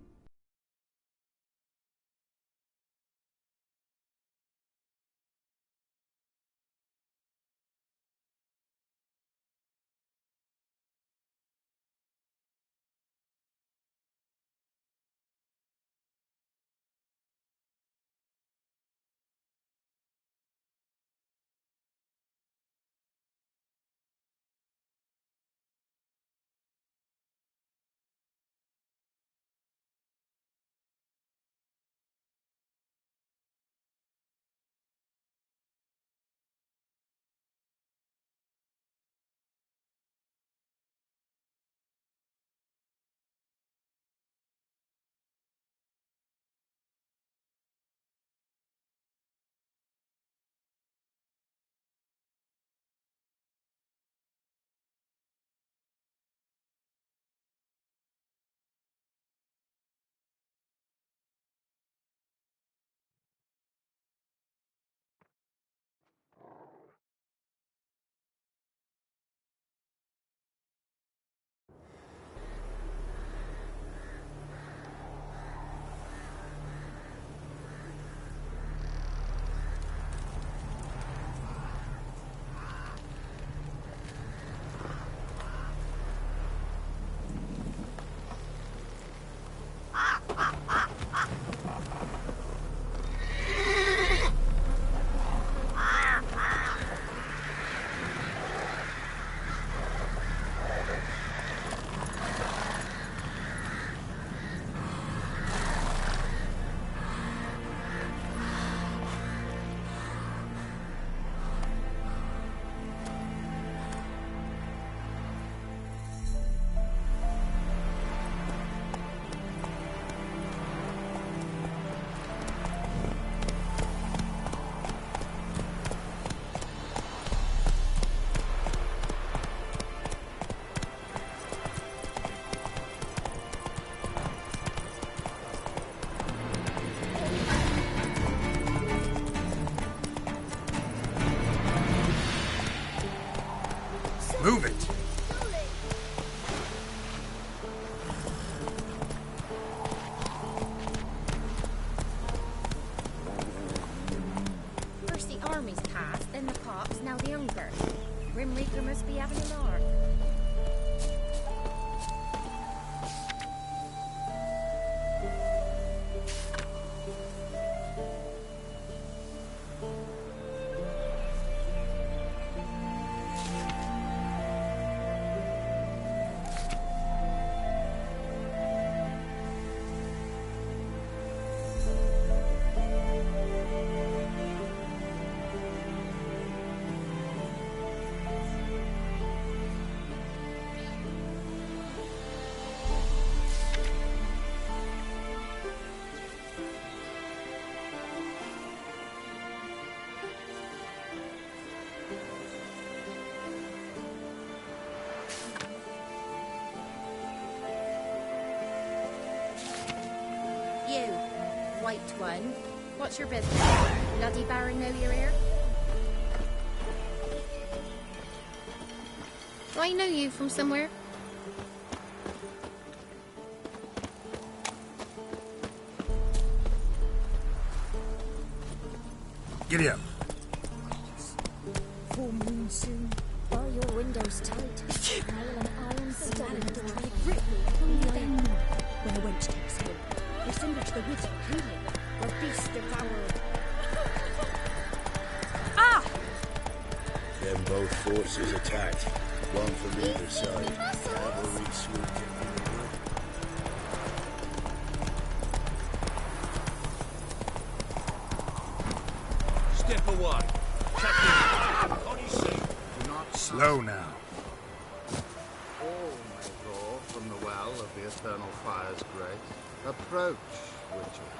Move it! First the army's passed, then the cops, now the hunger. Grim Reaper must be having a lark. White one. What's your business? Bloody Baron know you're here? Do I know you from somewhere? Giddy up. Full moon soon. Bar your windows tight. Nail an iron stud in the door. Grip me. When a wench takes home. Listen to the woods are cooling, where beasts devour. Ah! Then both forces attacked, one from either side. Cavalry swooped in from the wood. Step away. On his seat. Do not slow now. All may draw from the well of the Eternal Fire's grace. Approach, Witcher.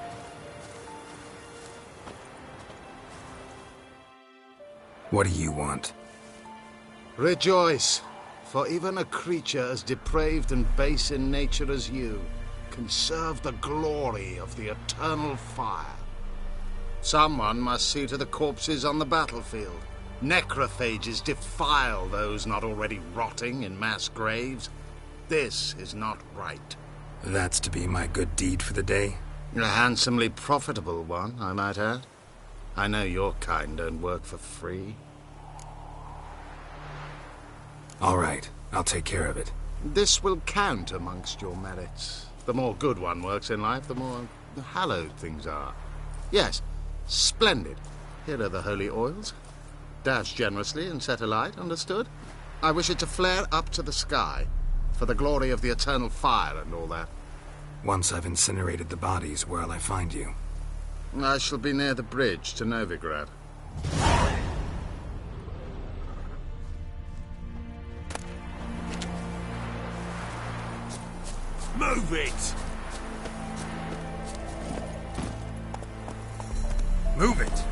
What do you want? Rejoice, for even a creature as depraved and base in nature as you can serve the glory of the Eternal Fire. Someone must see to the corpses on the battlefield. Necrophages defile those not already rotting in mass graves. This is not right. That's to be my good deed for the day? A handsomely profitable one, I might add. I know your kind don't work for free. All right, I'll take care of it. This will count amongst your merits. The more good one works in life, the more hallowed things are. Yes, splendid. Here are the holy oils. Dash generously and set alight, understood? I wish it to flare up to the sky, for the glory of the Eternal Fire and all that. Once I've incinerated the bodies, where'll I find you? I shall be near the bridge to Novigrad. Move it! Move it!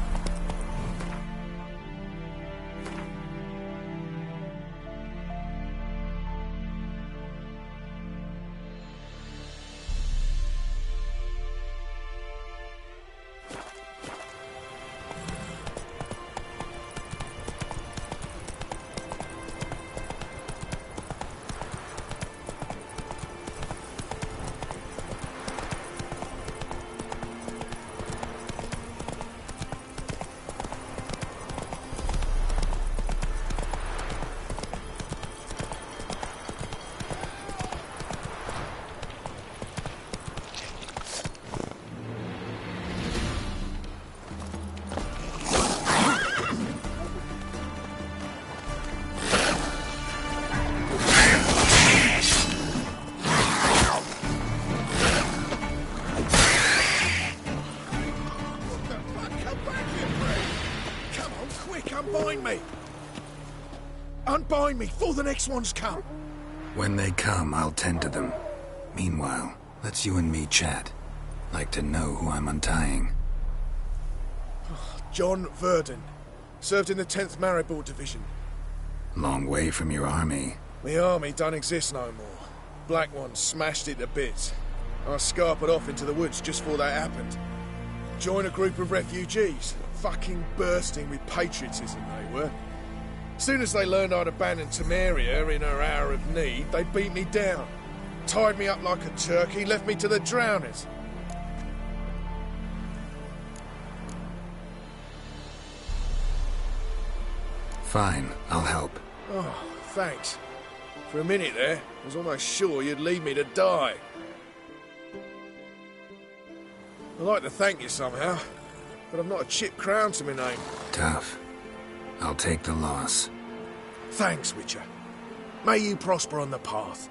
Unbind me before the next ones come. When they come, I'll tend to them. Meanwhile, let's you and me chat. Like to know who I'm untying. John Verdon. Served in the 10th Maribor Division. Long way from your army. The army don't exist no more. Black Ones smashed it to bits. I scarpered off into the woods just before that happened. Joined a group of refugees. Fucking bursting with patriotism they were. Soon as they learned I'd abandoned Temeria in her hour of need, they beat me down. Tied me up like a turkey, left me to the drowners. Fine, I'll help. Oh, thanks. For a minute there, I was almost sure you'd leave me to die. I'd like to thank you somehow, but I've not a chip crown to my name. Tough. I'll take the loss. Thanks, Witcher. May you prosper on the path.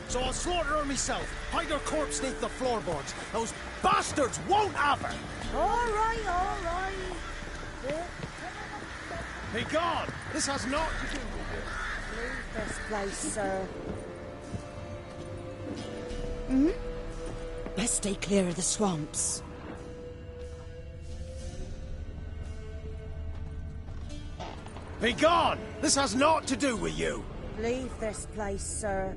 so I'll slaughter her myself. Hide her corpse neath the floorboards. Those bastards won't have her! All right, all right. Be gone! This has naught to do with you. Leave this place, sir. Hmm? Best stay clear of the swamps. Be gone! This has naught to do with you. Leave this place, sir.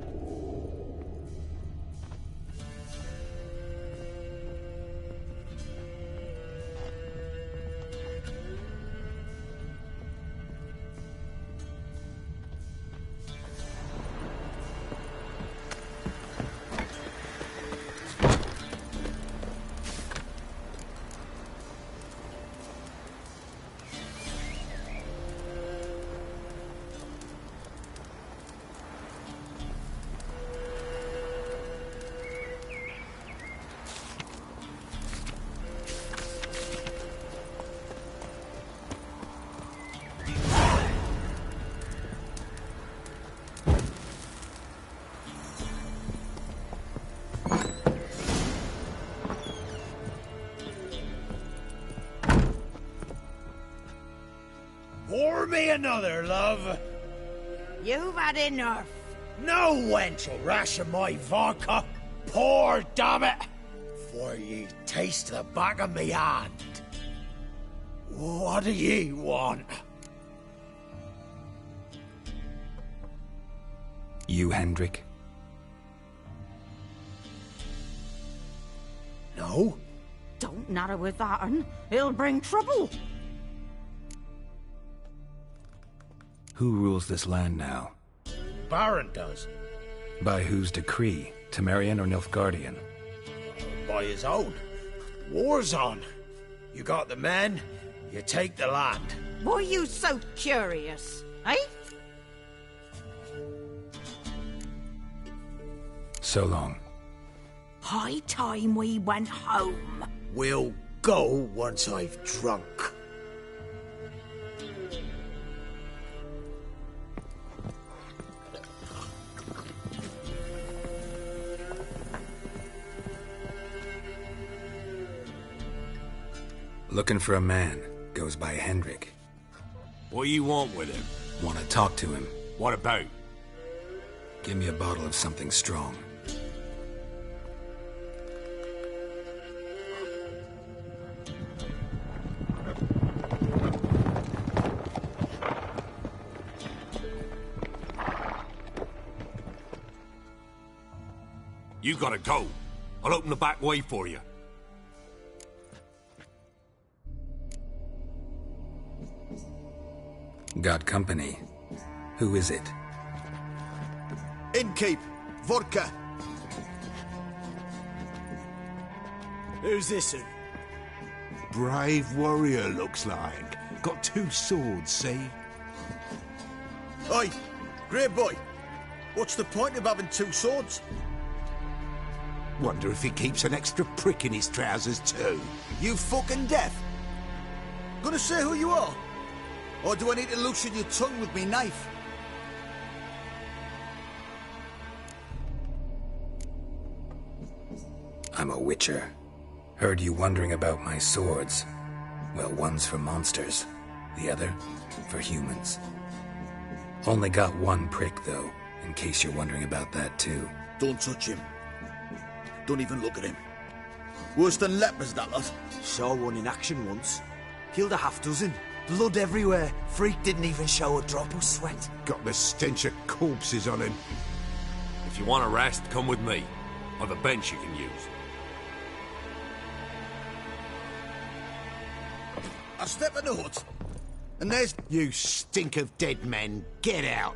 Pour me another, love. You've had enough. No wench will ration my vodka. Pour, damn it. For ye taste the back of me hand. What do ye want? You, Hendrik? No? Don't natter with that, un. It'll bring trouble. Who rules this land now? Baron does. By whose decree? Temerian or Nilfgaardian? By his own. War's on. You got the men, you take the land. Why are you so curious, eh? So long. High time we went home. We'll go once I've drunk. Looking for a man. Goes by Hendrik. What do you want with him? Want to talk to him. What about? Give me a bottle of something strong. You gotta go. I'll open the back way for you. Got company. Who is it? Innkeep. Vodka. Who's this one? Brave warrior, looks like. Got 2 swords, see? Oi, great boy. What's the point of having 2 swords? Wonder if he keeps an extra prick in his trousers too. You fucking deaf? Gonna say who you are? Or do I need to loosen your tongue with me knife? I'm a witcher. Heard you wondering about my swords. Well, one's for monsters, the other for humans. Only got 1 prick, though, in case you're wondering about that, too. Don't touch him. Don't even look at him. Worse than lepers, that lot. Saw one in action once. Killed a half-dozen. Blood everywhere. Freak didn't even show a drop of sweat. Got the stench of corpses on him. If you want a rest, come with me. I've a bench you can use. I step in the hut, and there's... You stink of dead men. Get out.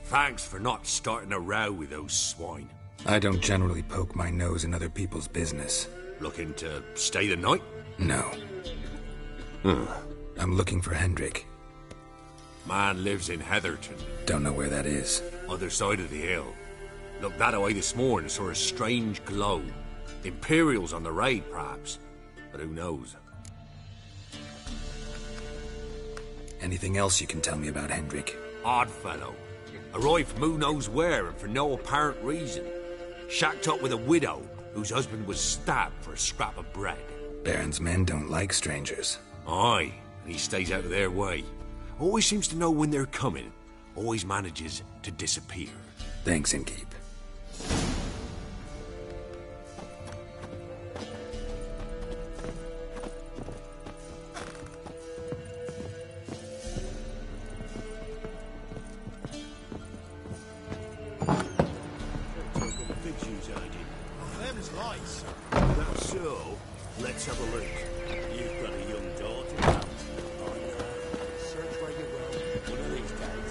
Thanks for not starting a row with those swine. I don't generally poke my nose in other people's business. Looking to stay the night? No. I'm looking for Hendrik. Man lives in Heatherton. Don't know where that is. Other side of the hill. Looked that away this morning, saw a strange glow. Imperials on the raid, perhaps. But who knows? Anything else you can tell me about Hendrik? Odd fellow. Arrived from who knows where and for no apparent reason. Shacked up with a widow whose husband was stabbed for a scrap of bread. Baron's men don't like strangers. Aye, and he stays out of their way. Always seems to know when they're coming. Always manages to disappear. Thanks, Innkeep. That's so. Let's have a look. You've got a young daughter now. Search where you will. One of these days,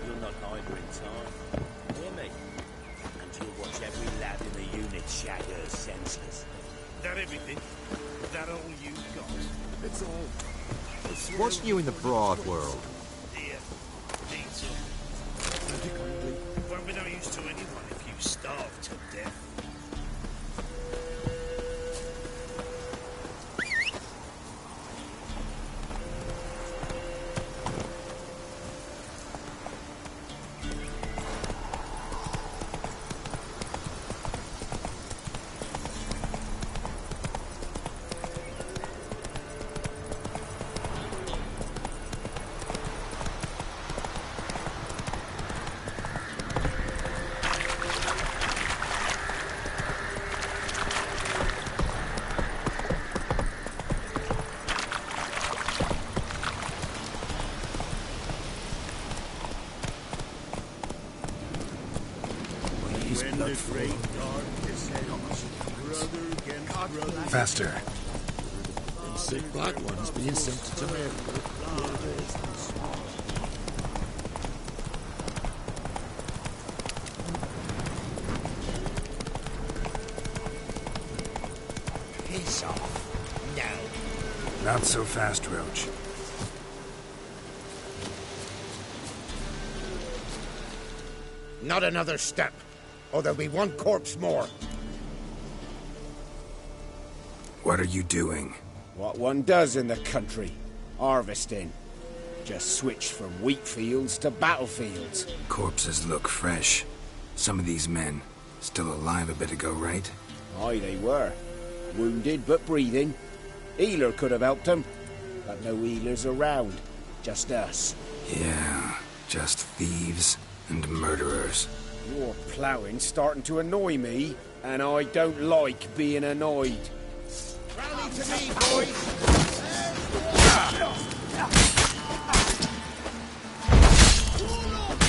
you'll not hide her in time. Hear me? And you'll watch every lad in the unit shatter senseless. That everything? That all you've got? It's all. What's new in the broad world? Dear, need some. Won't be no use to anyone if you starve to death. Faster. Sick black ones being sent to America. Piss off. No. Not so fast, Roach. Not another step, or there'll be one corpse more. What are you doing? What one does in the country. Harvesting. Just switched from wheat fields to battlefields. Corpses look fresh. Some of these men still alive a bit ago, right? Aye, they were. Wounded but breathing. Healer could have helped them. But no healers around. Just us. Yeah, just thieves and murderers. Your ploughing's starting to annoy me, and I don't like being annoyed. Rally to me, boys!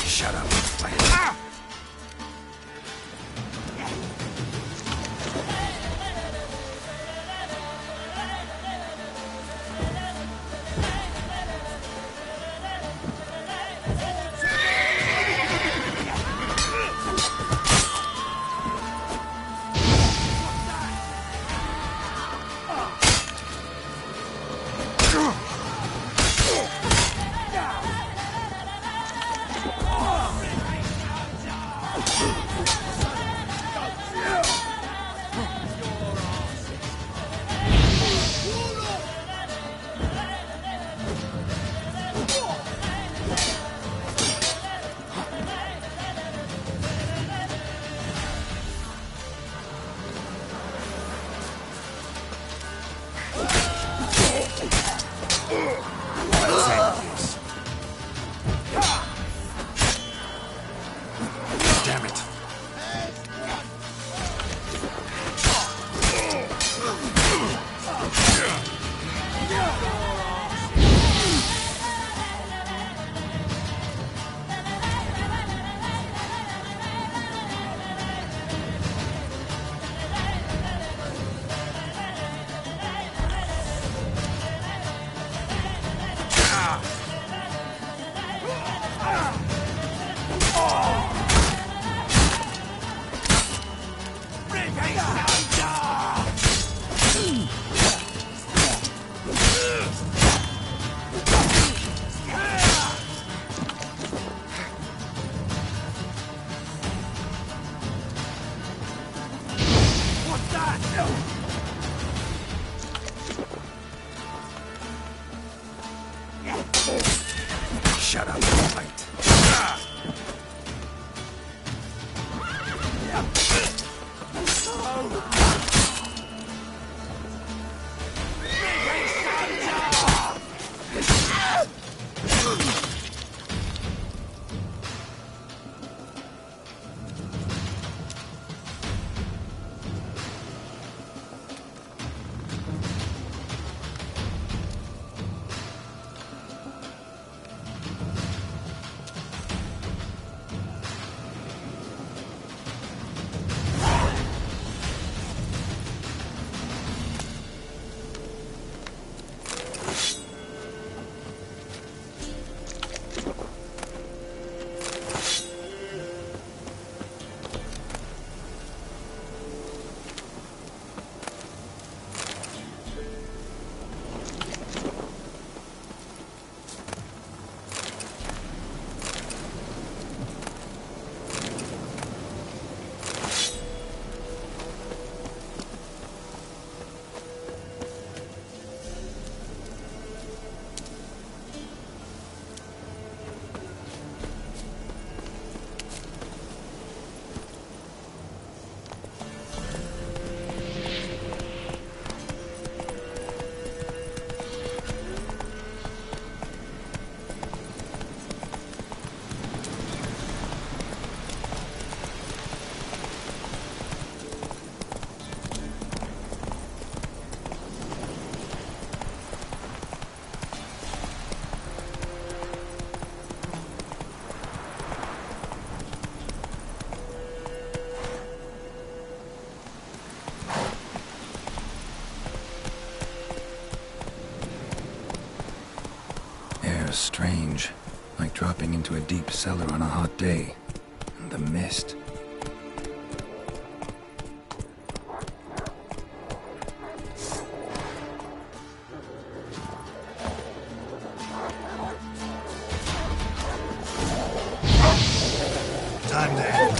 Shut up. Shut up and fight. Strange, like dropping into a deep cellar on a hot day. And the mist. Time there.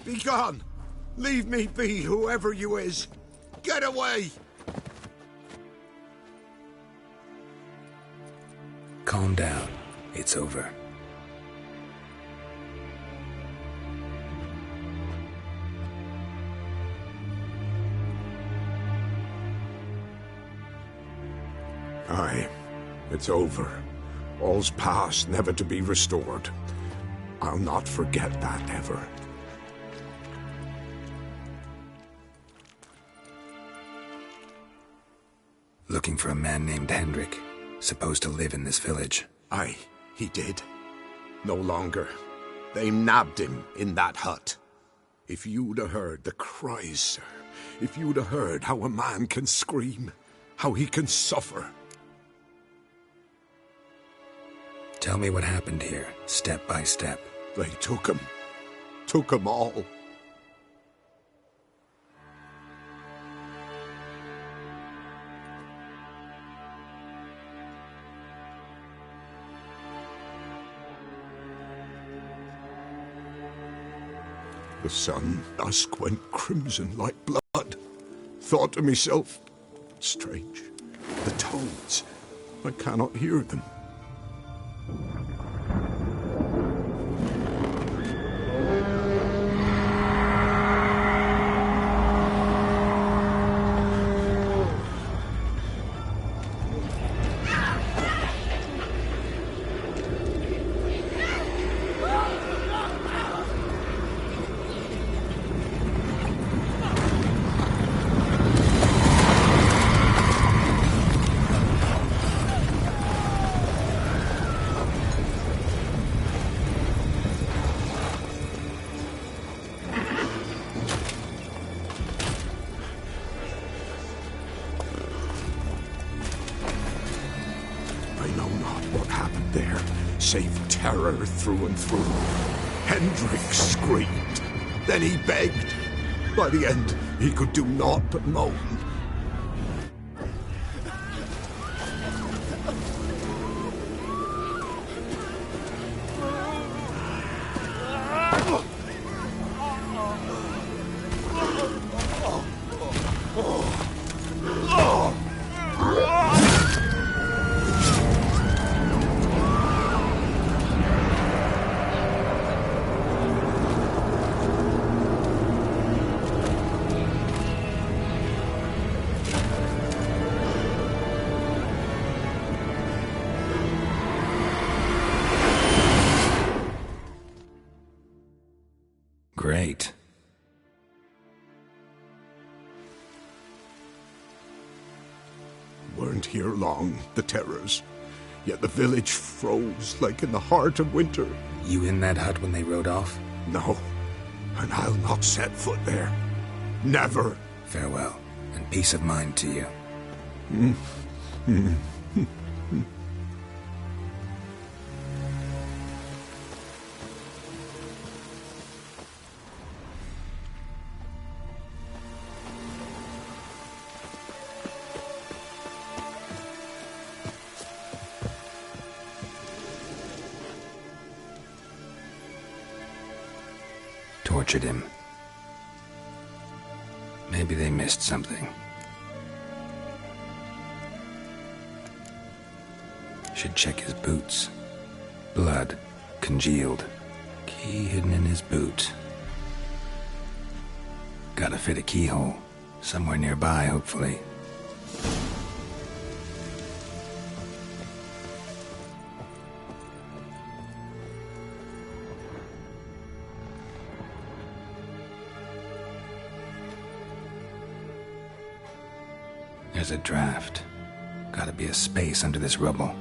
Be gone! Leave me be, whoever you is! Get away! Calm down. It's over. Aye, it's over. All's past, never to be restored. I'll not forget that ever. Looking for a man named Hendrik, supposed to live in this village. Aye, he did. No longer. They nabbed him in that hut. If you'd have heard the cries, sir. If you'd have heard how a man can scream, how he can suffer. Tell me what happened here, step by step. They took him. Took him all. The sun dusk went crimson like blood. Thought to myself, strange, the toads, I cannot hear them. Save terror through and through. Hendrik screamed. Then he begged. By the end, he could do naught but moan. weren't here long, the terrors. Yet the village froze like in the heart of winter. You in that hut when they rode off? No, and I'll not set foot there. Never. Farewell, and peace of mind to you. Tortured him. Maybe they missed something. Should check his boots. Blood, congealed. Key hidden in his boot. Gotta fit a keyhole. Somewhere nearby, hopefully. There's a draft. Gotta be a space under this rubble.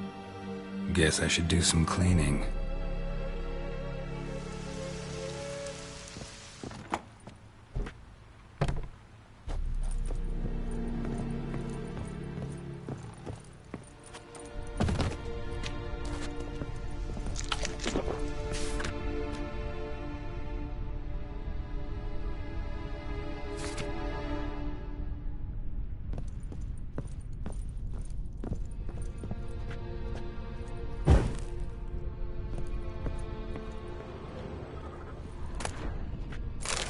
Guess I should do some cleaning.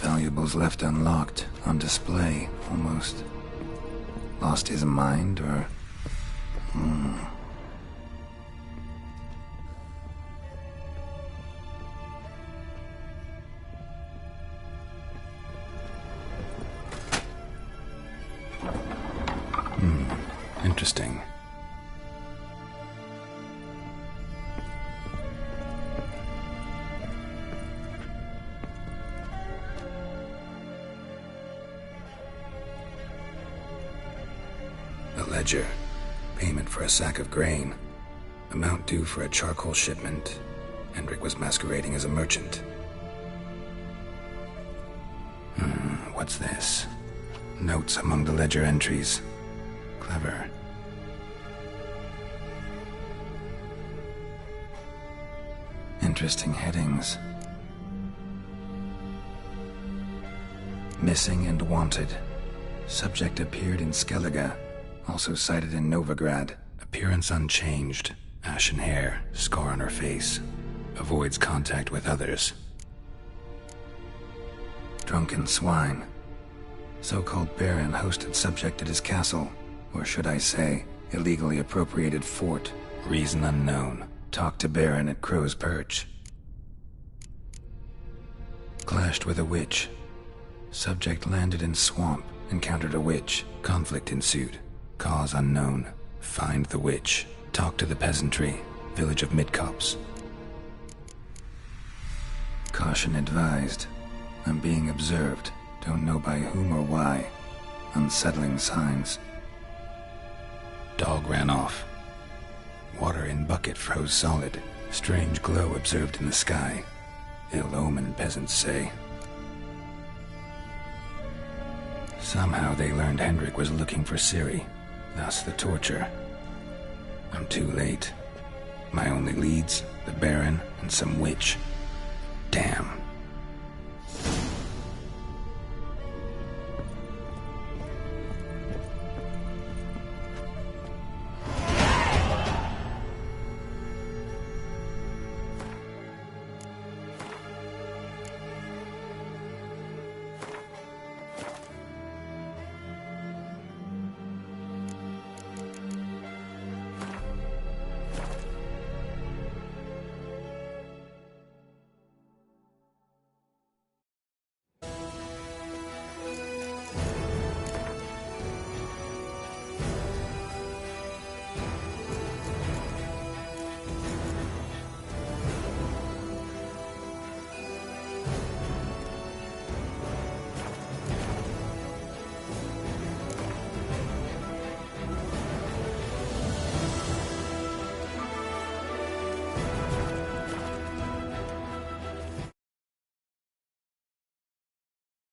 Valuables left unlocked, on display, almost. Lost his mind, or... Interesting. A ledger. Payment for a sack of grain. Amount due for a charcoal shipment. Hendrik was masquerading as a merchant. What's this? Notes among the ledger entries. Clever. Interesting headings. Missing and wanted. Subject appeared in Skellige. Also cited in Novigrad. Appearance unchanged. Ashen hair. Scar on her face. Avoids contact with others. Drunken swine. So-called Baron hosted subject at his castle. Or should I say, illegally appropriated fort. Reason unknown. Talked to Baron at Crow's Perch. Clashed with a witch. Subject landed in swamp. Encountered a witch. Conflict ensued. Cause unknown. Find the witch. Talk to the peasantry. Village of Midcopse. Caution advised. I'm being observed. Don't know by whom or why. Unsettling signs. Dog ran off. Water in bucket froze solid. Strange glow observed in the sky. Ill omen, peasants say. Somehow they learned Hendrik was looking for Ciri. Thus the torture. I'm too late. My only leads, the Baron and some witch. Damn.